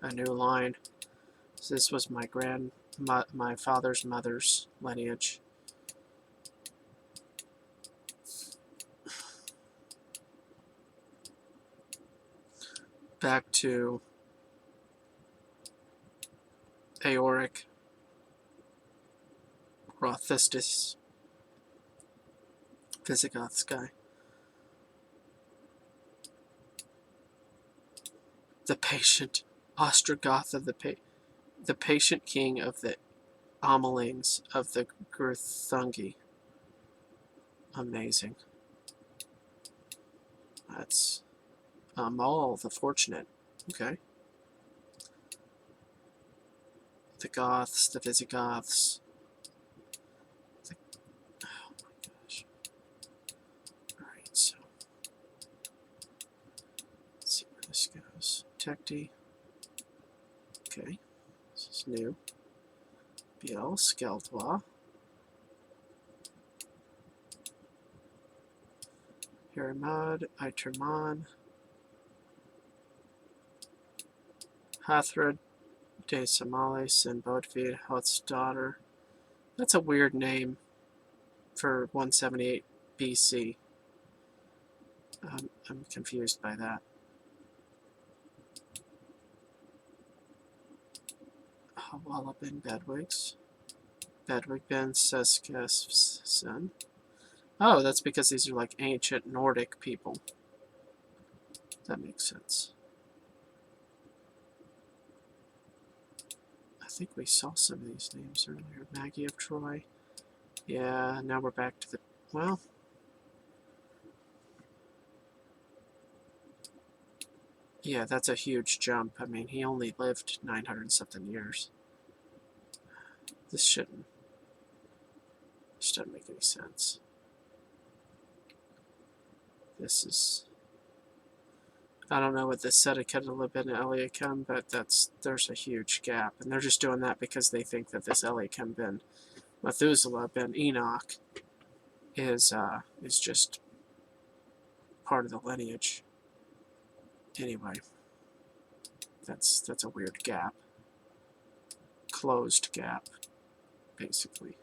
line. So this was my my father's mother's lineage. Back to Eoric, Rothistus, Visigoth's guy. The patient Ostrogoth of the patient king of the Amelings of the Gurthungi. Amazing. That's Amal the Fortunate. Okay. The Goths, the Visigoths. Oh my gosh. Alright, so let's see where this goes. Tecti. Okay. This is new. Biel, Skeldwa. Hiramad, Iterman. Hathrad, De Samales, and Bodvid, Hot's daughter. That's a weird name for 178 BC. I'm confused by that. Hawala bin Bedwigs. Bedwig bin Seskefson. Oh, that's because these are like ancient Nordic people. That makes sense. I think we saw some of these names earlier. Maggie of Troy. Yeah, now we're back to the... Well... Yeah, that's a huge jump. I mean, he only lived 900-something years. This doesn't make any sense. This is... I don't know what this said. It could have been Eliakim, but there's a huge gap. And they're just doing that because they think that this Eliakim ben Methuselah ben Enoch is just part of the lineage. Anyway, that's a weird gap. Closed gap, basically.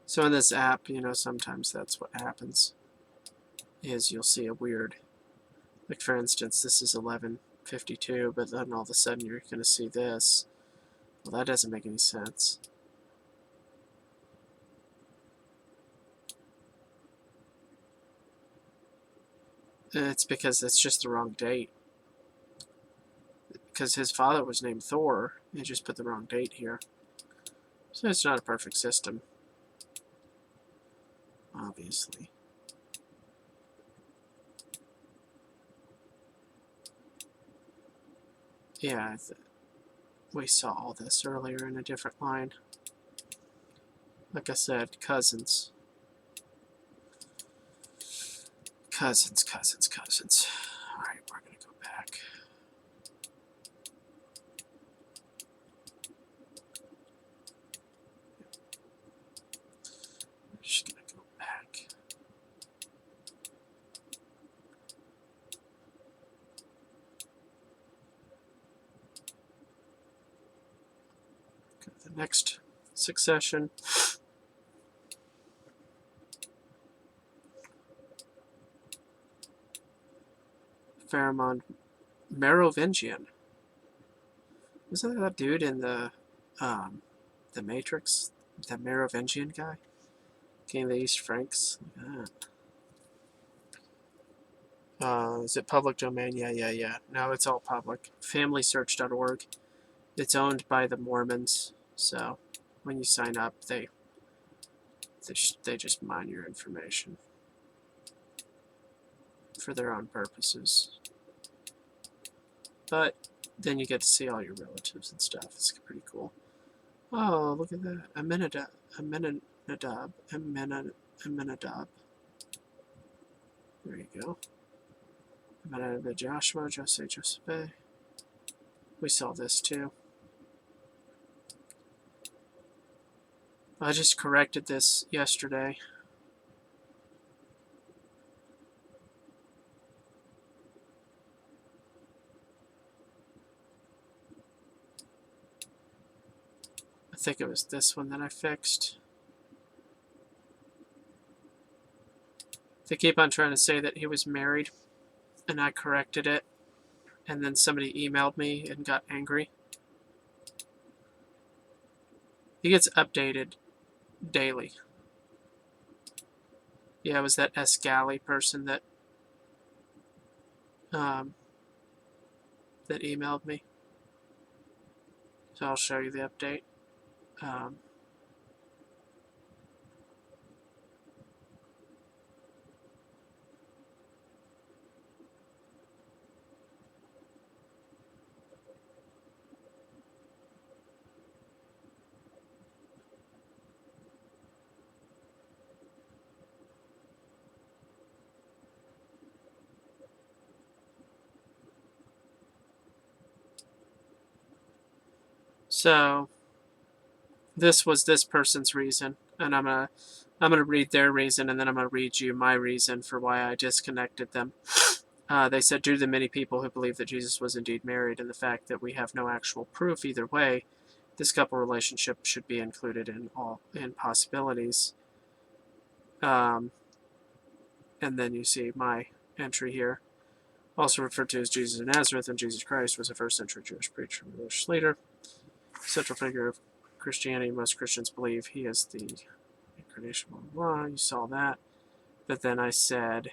So in this app, you know, sometimes that's what happens, is you'll see a weird, like for instance, this is 1152, but then all of a sudden you're going to see this. Well, that doesn't make any sense. It's because it's just the wrong date. Because his father was named Thor, I just put the wrong date here. So it's not a perfect system, obviously. Yeah, we saw all this earlier in a different line. Like I said, cousins. Cousins. Alright, we're going to go back. We're just going to go back. Go to the next succession. Pheromone Merovingian. Wasn't that dude in the Matrix? The Merovingian guy? King of the East Franks? Is it public domain? Yeah. No, it's all public. FamilySearch.org. It's owned by the Mormons, so when you sign up, they just mine your information for their own purposes. But then you get to see all your relatives and stuff. It's pretty cool. Oh, look at that. Amenadab. There you go. Amenadab Joshua, Joseph. We saw this too. I just corrected this yesterday. I think it was this one that I fixed. They keep on trying to say that he was married, and I corrected it, and then somebody emailed me and got angry. He gets updated daily. Yeah, it was that Escali person that that emailed me. So I'll show you the update. So this was this person's reason, and I'm gonna read their reason, and then I'm gonna read you my reason for why I disconnected them. They said, due to the many people who believe that Jesus was indeed married and the fact that we have no actual proof either way, this couple relationship should be included in possibilities. And then you see my entry here. Also referred to as Jesus of Nazareth, and Jesus Christ was a first century Jewish preacher and religious leader. Central figure of Christianity. Most Christians believe he is the incarnation, blah, blah, blah. You saw that. But then I said,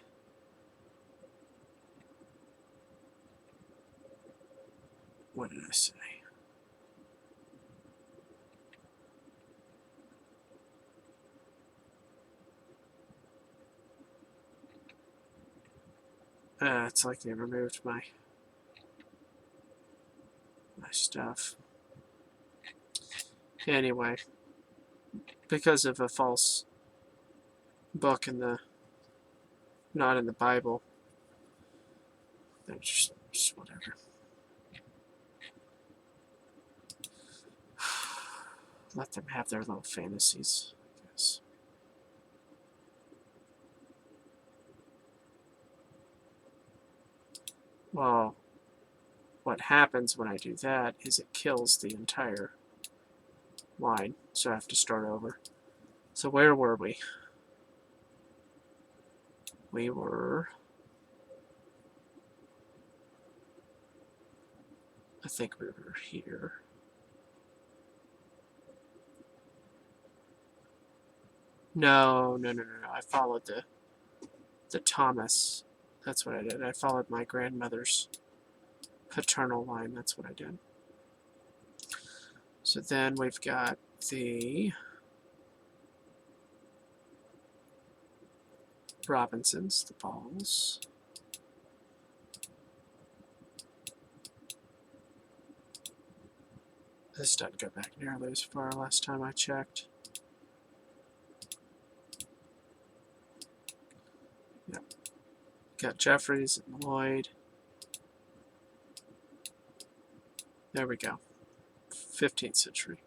what did I say? It's like they removed my stuff. Anyway, because of a false book in the not in the Bible, they're just whatever. Let them have their little fantasies, I guess. Well, what happens when I do that is it kills the entire line, so I have to start over. So where were we? We were, I think we were here. No. I followed the Thomas. That's what I did. I followed my grandmother's paternal line. That's what I did. So then we've got the Robinsons, the Balls. This doesn't go back nearly as far last time I checked. Yep. Got Jeffries and Lloyd. There we go. 15th century.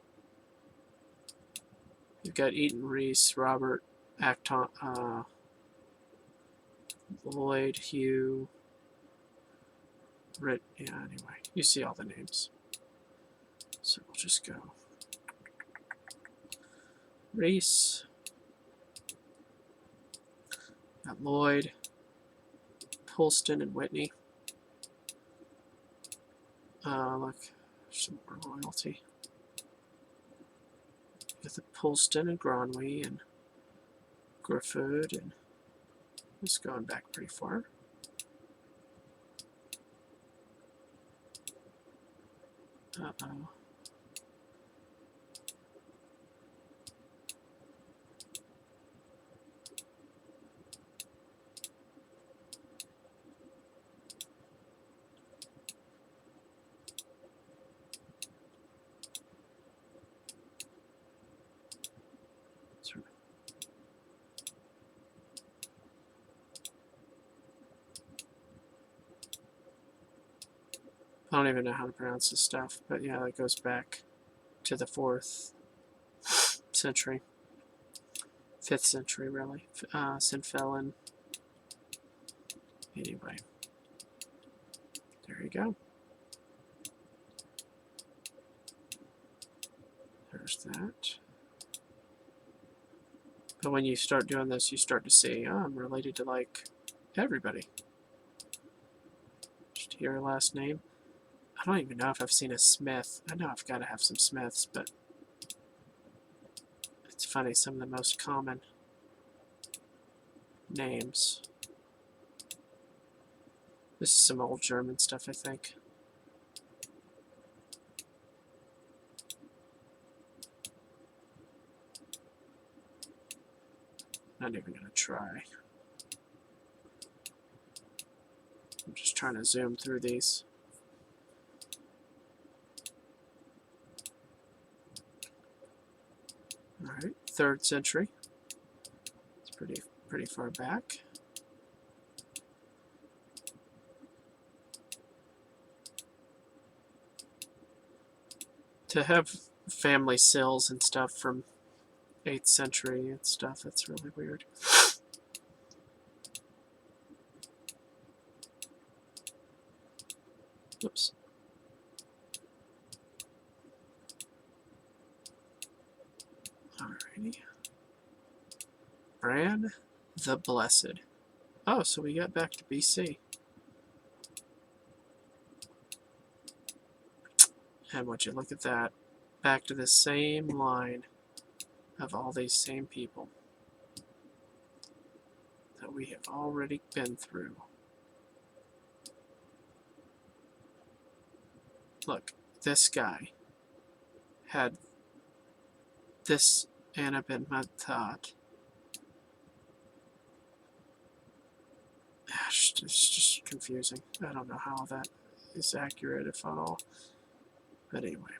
You've got Eaton, Reese, Robert, Acton, Lloyd, Hugh, Rit. Yeah, anyway, you see all the names. So we'll just go Reese, got Lloyd, Polston, and Whitney. Look, some more royalty. Got the Polston and Gronwy and Griffith, and it's going back pretty far. Uh-oh. I don't even know how to pronounce this stuff, but yeah, that goes back to the 4th century. 5th century, really. Sinfelin. Anyway. There you go. There's that. But when you start doing this, you start to see, oh, I'm related to, like, everybody. Just hear a last name. I don't even know if I've seen a Smith. I know I've got to have some Smiths, but it's funny, some of the most common names. This is some old German stuff, I think. Not even going to try. I'm just trying to zoom through these. Alright, 3rd century. It's pretty far back. To have family sills and stuff from 8th century and stuff, that's really weird. Oops. Alrighty. Bran the Blessed. Oh, so we got back to BC. And would you look at that? Back to the same line of all these same people that we have already been through. Look, this guy had this Anna bin Madhat. It's just confusing. I don't know how that is accurate, if at all. But anyway.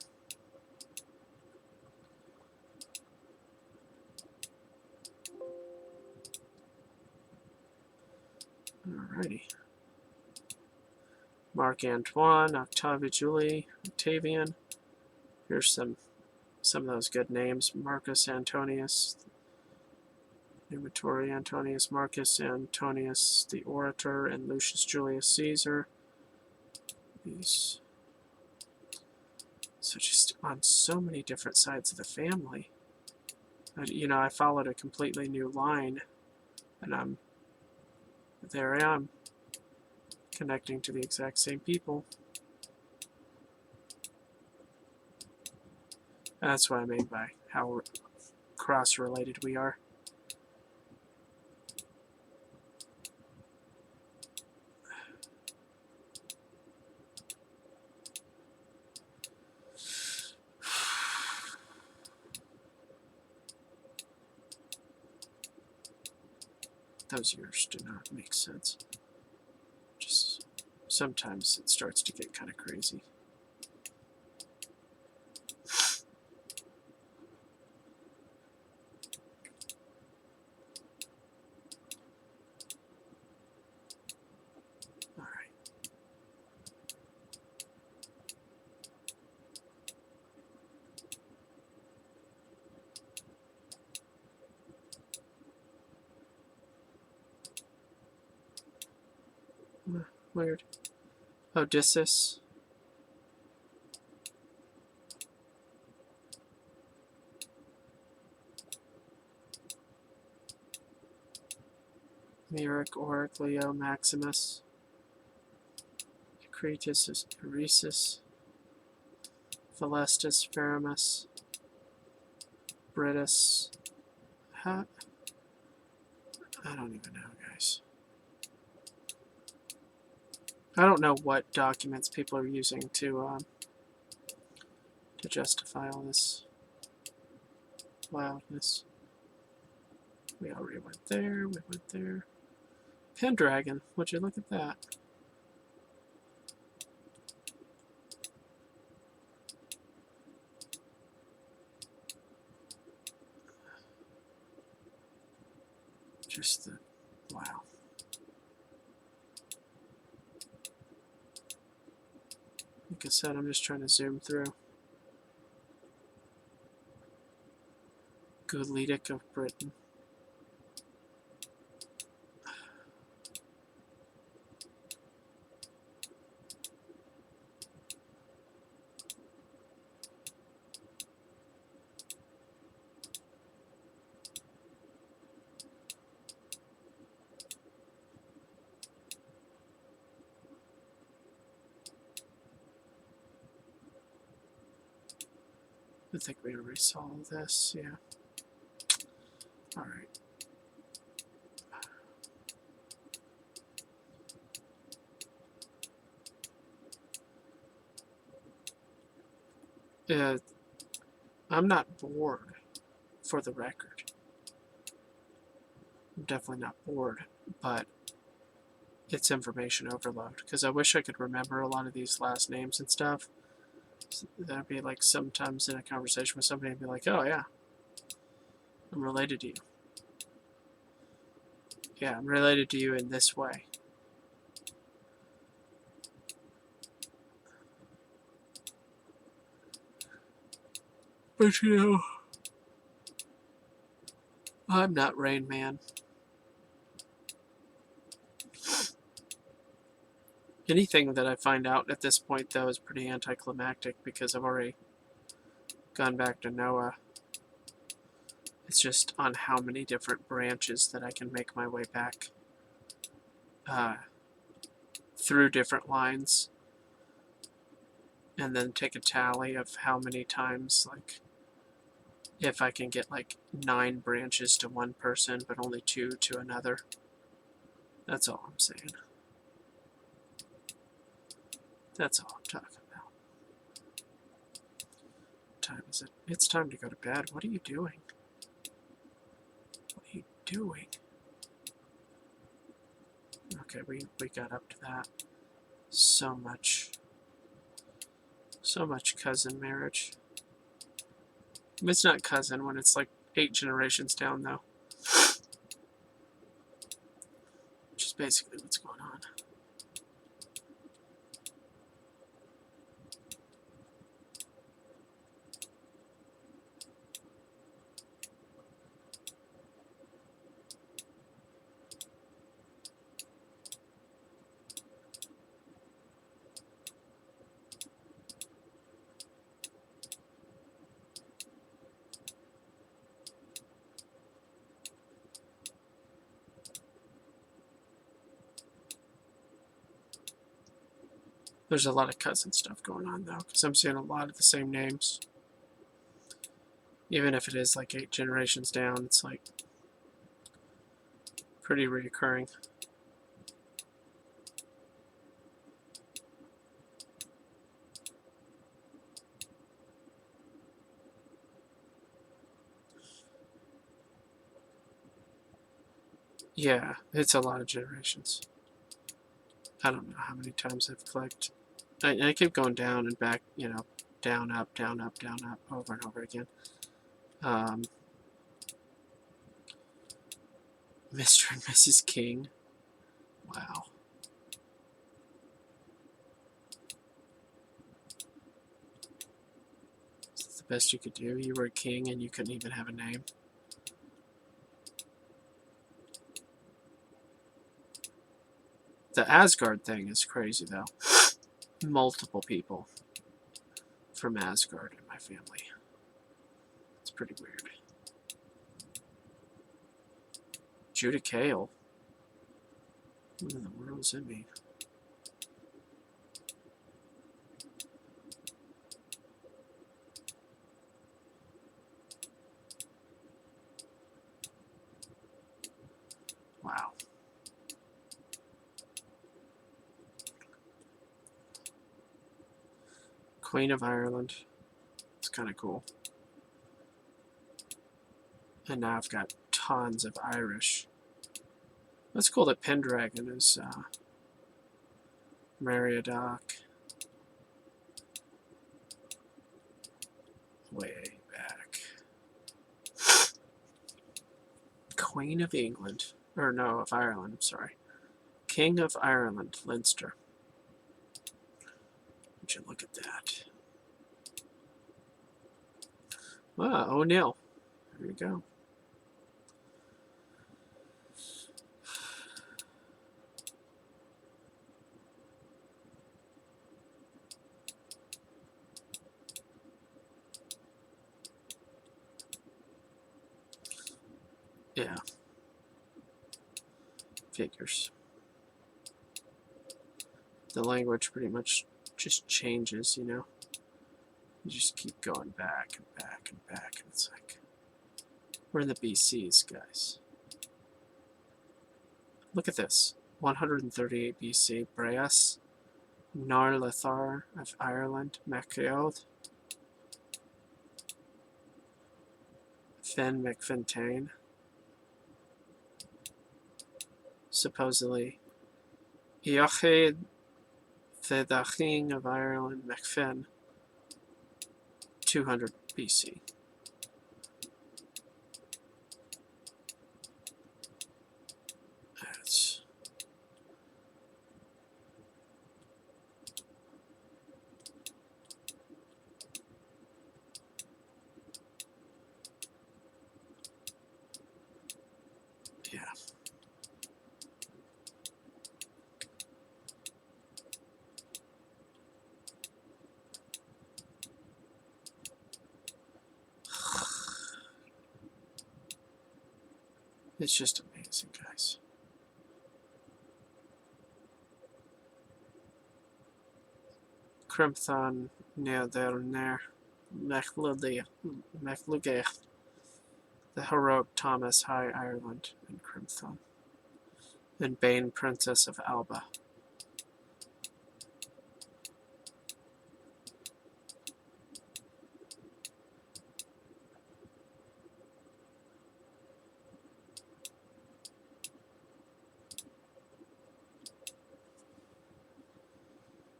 Alrighty. Mark Antoine, Octavian. Here's some of those good names. Marcus Antonius, Numitor Antonius, Marcus Antonius the Orator, and Lucius Julius Caesar. These. So just on so many different sides of the family. You know, I followed a completely new line, and there I am, connecting to the exact same people. And that's what I mean by how cross-related we are. Those years do not make sense. Just sometimes it starts to get kind of crazy. All right. Weird. Odysseus. Miric, Oric, Leo, Maximus. Cretus, Eresus. Valestus, Feramus. Britus. Huh? I don't even know, guys. I don't know what documents people are using to justify all this wildness. We already went there. We went there. Pendragon. Would you look at that? Just the wow. Like I said, I'm just trying to zoom through. Gulidic of Britain. I think we already saw this, yeah. Alright. I'm not bored, for the record. I'm definitely not bored, but it's information overload, because I wish I could remember a lot of these last names and stuff. That'd be like sometimes in a conversation with somebody, I'd be like, oh yeah, I'm related to you. Yeah, I'm related to you in this way. But you know, I'm not Rain Man. Anything that I find out at this point, though, is pretty anticlimactic because I've already gone back to Noah. It's just on how many different branches that I can make my way back through different lines, and then take a tally of how many times, like, if I can get like 9 branches to one person but only 2 to another. That's all I'm saying. That's all I'm talking about. What time is it? It's time to go to bed. What are you doing? What are you doing? Okay, we got up to that. So much cousin marriage. It's not cousin when it's like 8 generations down, though. Which is basically what's going on. There's a lot of cousin stuff going on, though, because I'm seeing a lot of the same names. Even if it is like 8 generations down, it's like pretty reoccurring. Yeah, it's a lot of generations. I don't know how many times I've clicked. I keep going down and back, you know, down, up, down, up, down, up, over and over again. Mr. and Mrs. King. Wow. Is this the best you could do? You were a king and you couldn't even have a name? The Asgard thing is crazy, though. Multiple people from Asgard in my family. It's pretty weird. Judah Kale. What in the world does that mean? Wow. Queen of Ireland. It's kind of cool. And now I've got tons of Irish. That's cool that Pendragon is Meriadoc. Way back. Queen of England. Or no, of Ireland, I'm sorry. King of Ireland, Leinster. Would you look at that? Ah, O'Neill. There you go. Yeah. Figures. The language pretty much just changes, you know? You just keep going back and back and back, and it's like, we're in the BCs, guys. Look at this. 138 BC, Breas, Narlathar of Ireland, Maceod, Finn McFintain, supposedly Ioched the King of Ireland, McFinn, 200 BC. That's yeah. It's just amazing, guys. Crimthon Neadelner, Mechlugeh, the heroic Thomas High Ireland, and Crimthon, and Bane, Princess of Alba.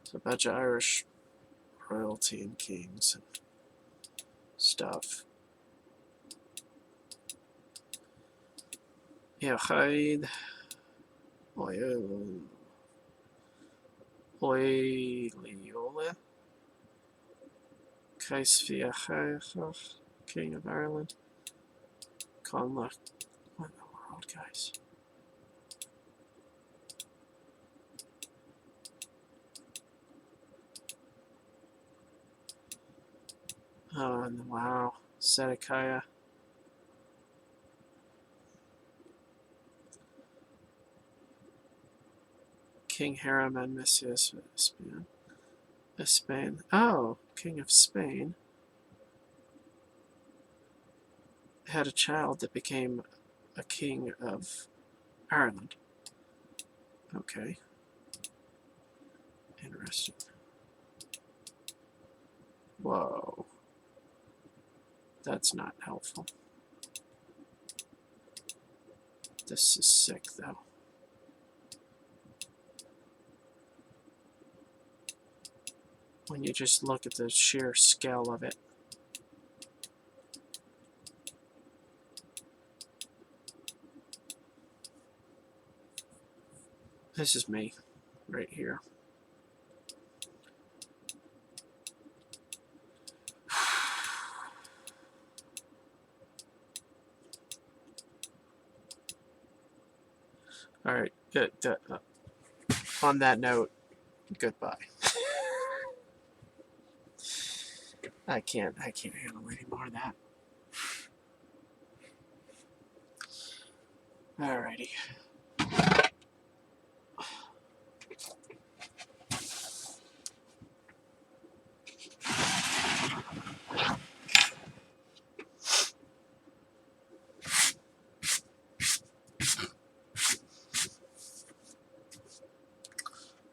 So a bunch of Irish royalty and kings and stuff. Ioched Oiliola, Caisfiachach, King of Ireland. Conlach. What in the world, guys? Oh, and wow. Zedekiah. King Hiram and Messias of Spain. Oh, King of Spain had a child that became a king of Ireland. Okay. Interesting. Whoa. That's not helpful. This is sick, though. When you just look at the sheer scale of it. This is me, right here. All right, good. On that note, goodbye. I can't handle any more of that. Alrighty.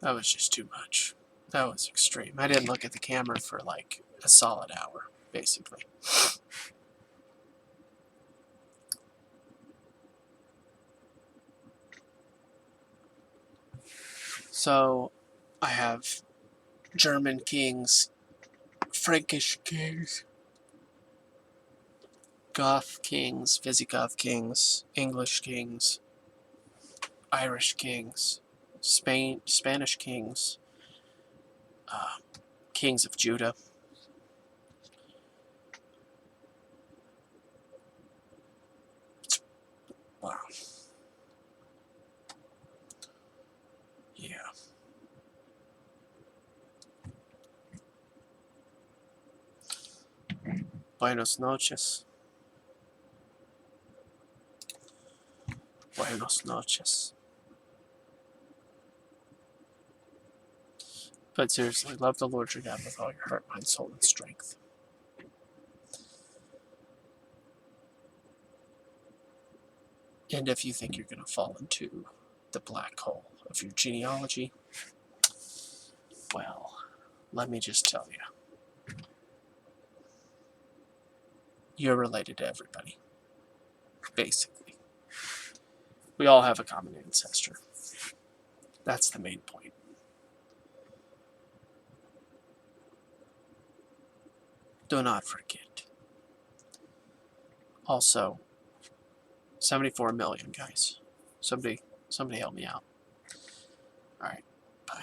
That was just too much. That was extreme. I didn't look at the camera for like a solid hour, basically. So, I have German kings, Frankish kings, Goth kings, Visigoth kings, English kings, Irish kings, Spanish kings, kings of Judah. Wow. Yeah. Buenos noches. Buenos noches. But seriously, love the Lord your God with all your heart, mind, soul, and strength. And if you think you're going to fall into the black hole of your genealogy, well, let me just tell you. You're related to everybody. Basically. We all have a common ancestor. That's the main point. Do not forget. Also, 74 million, guys. Somebody help me out. All right, bye.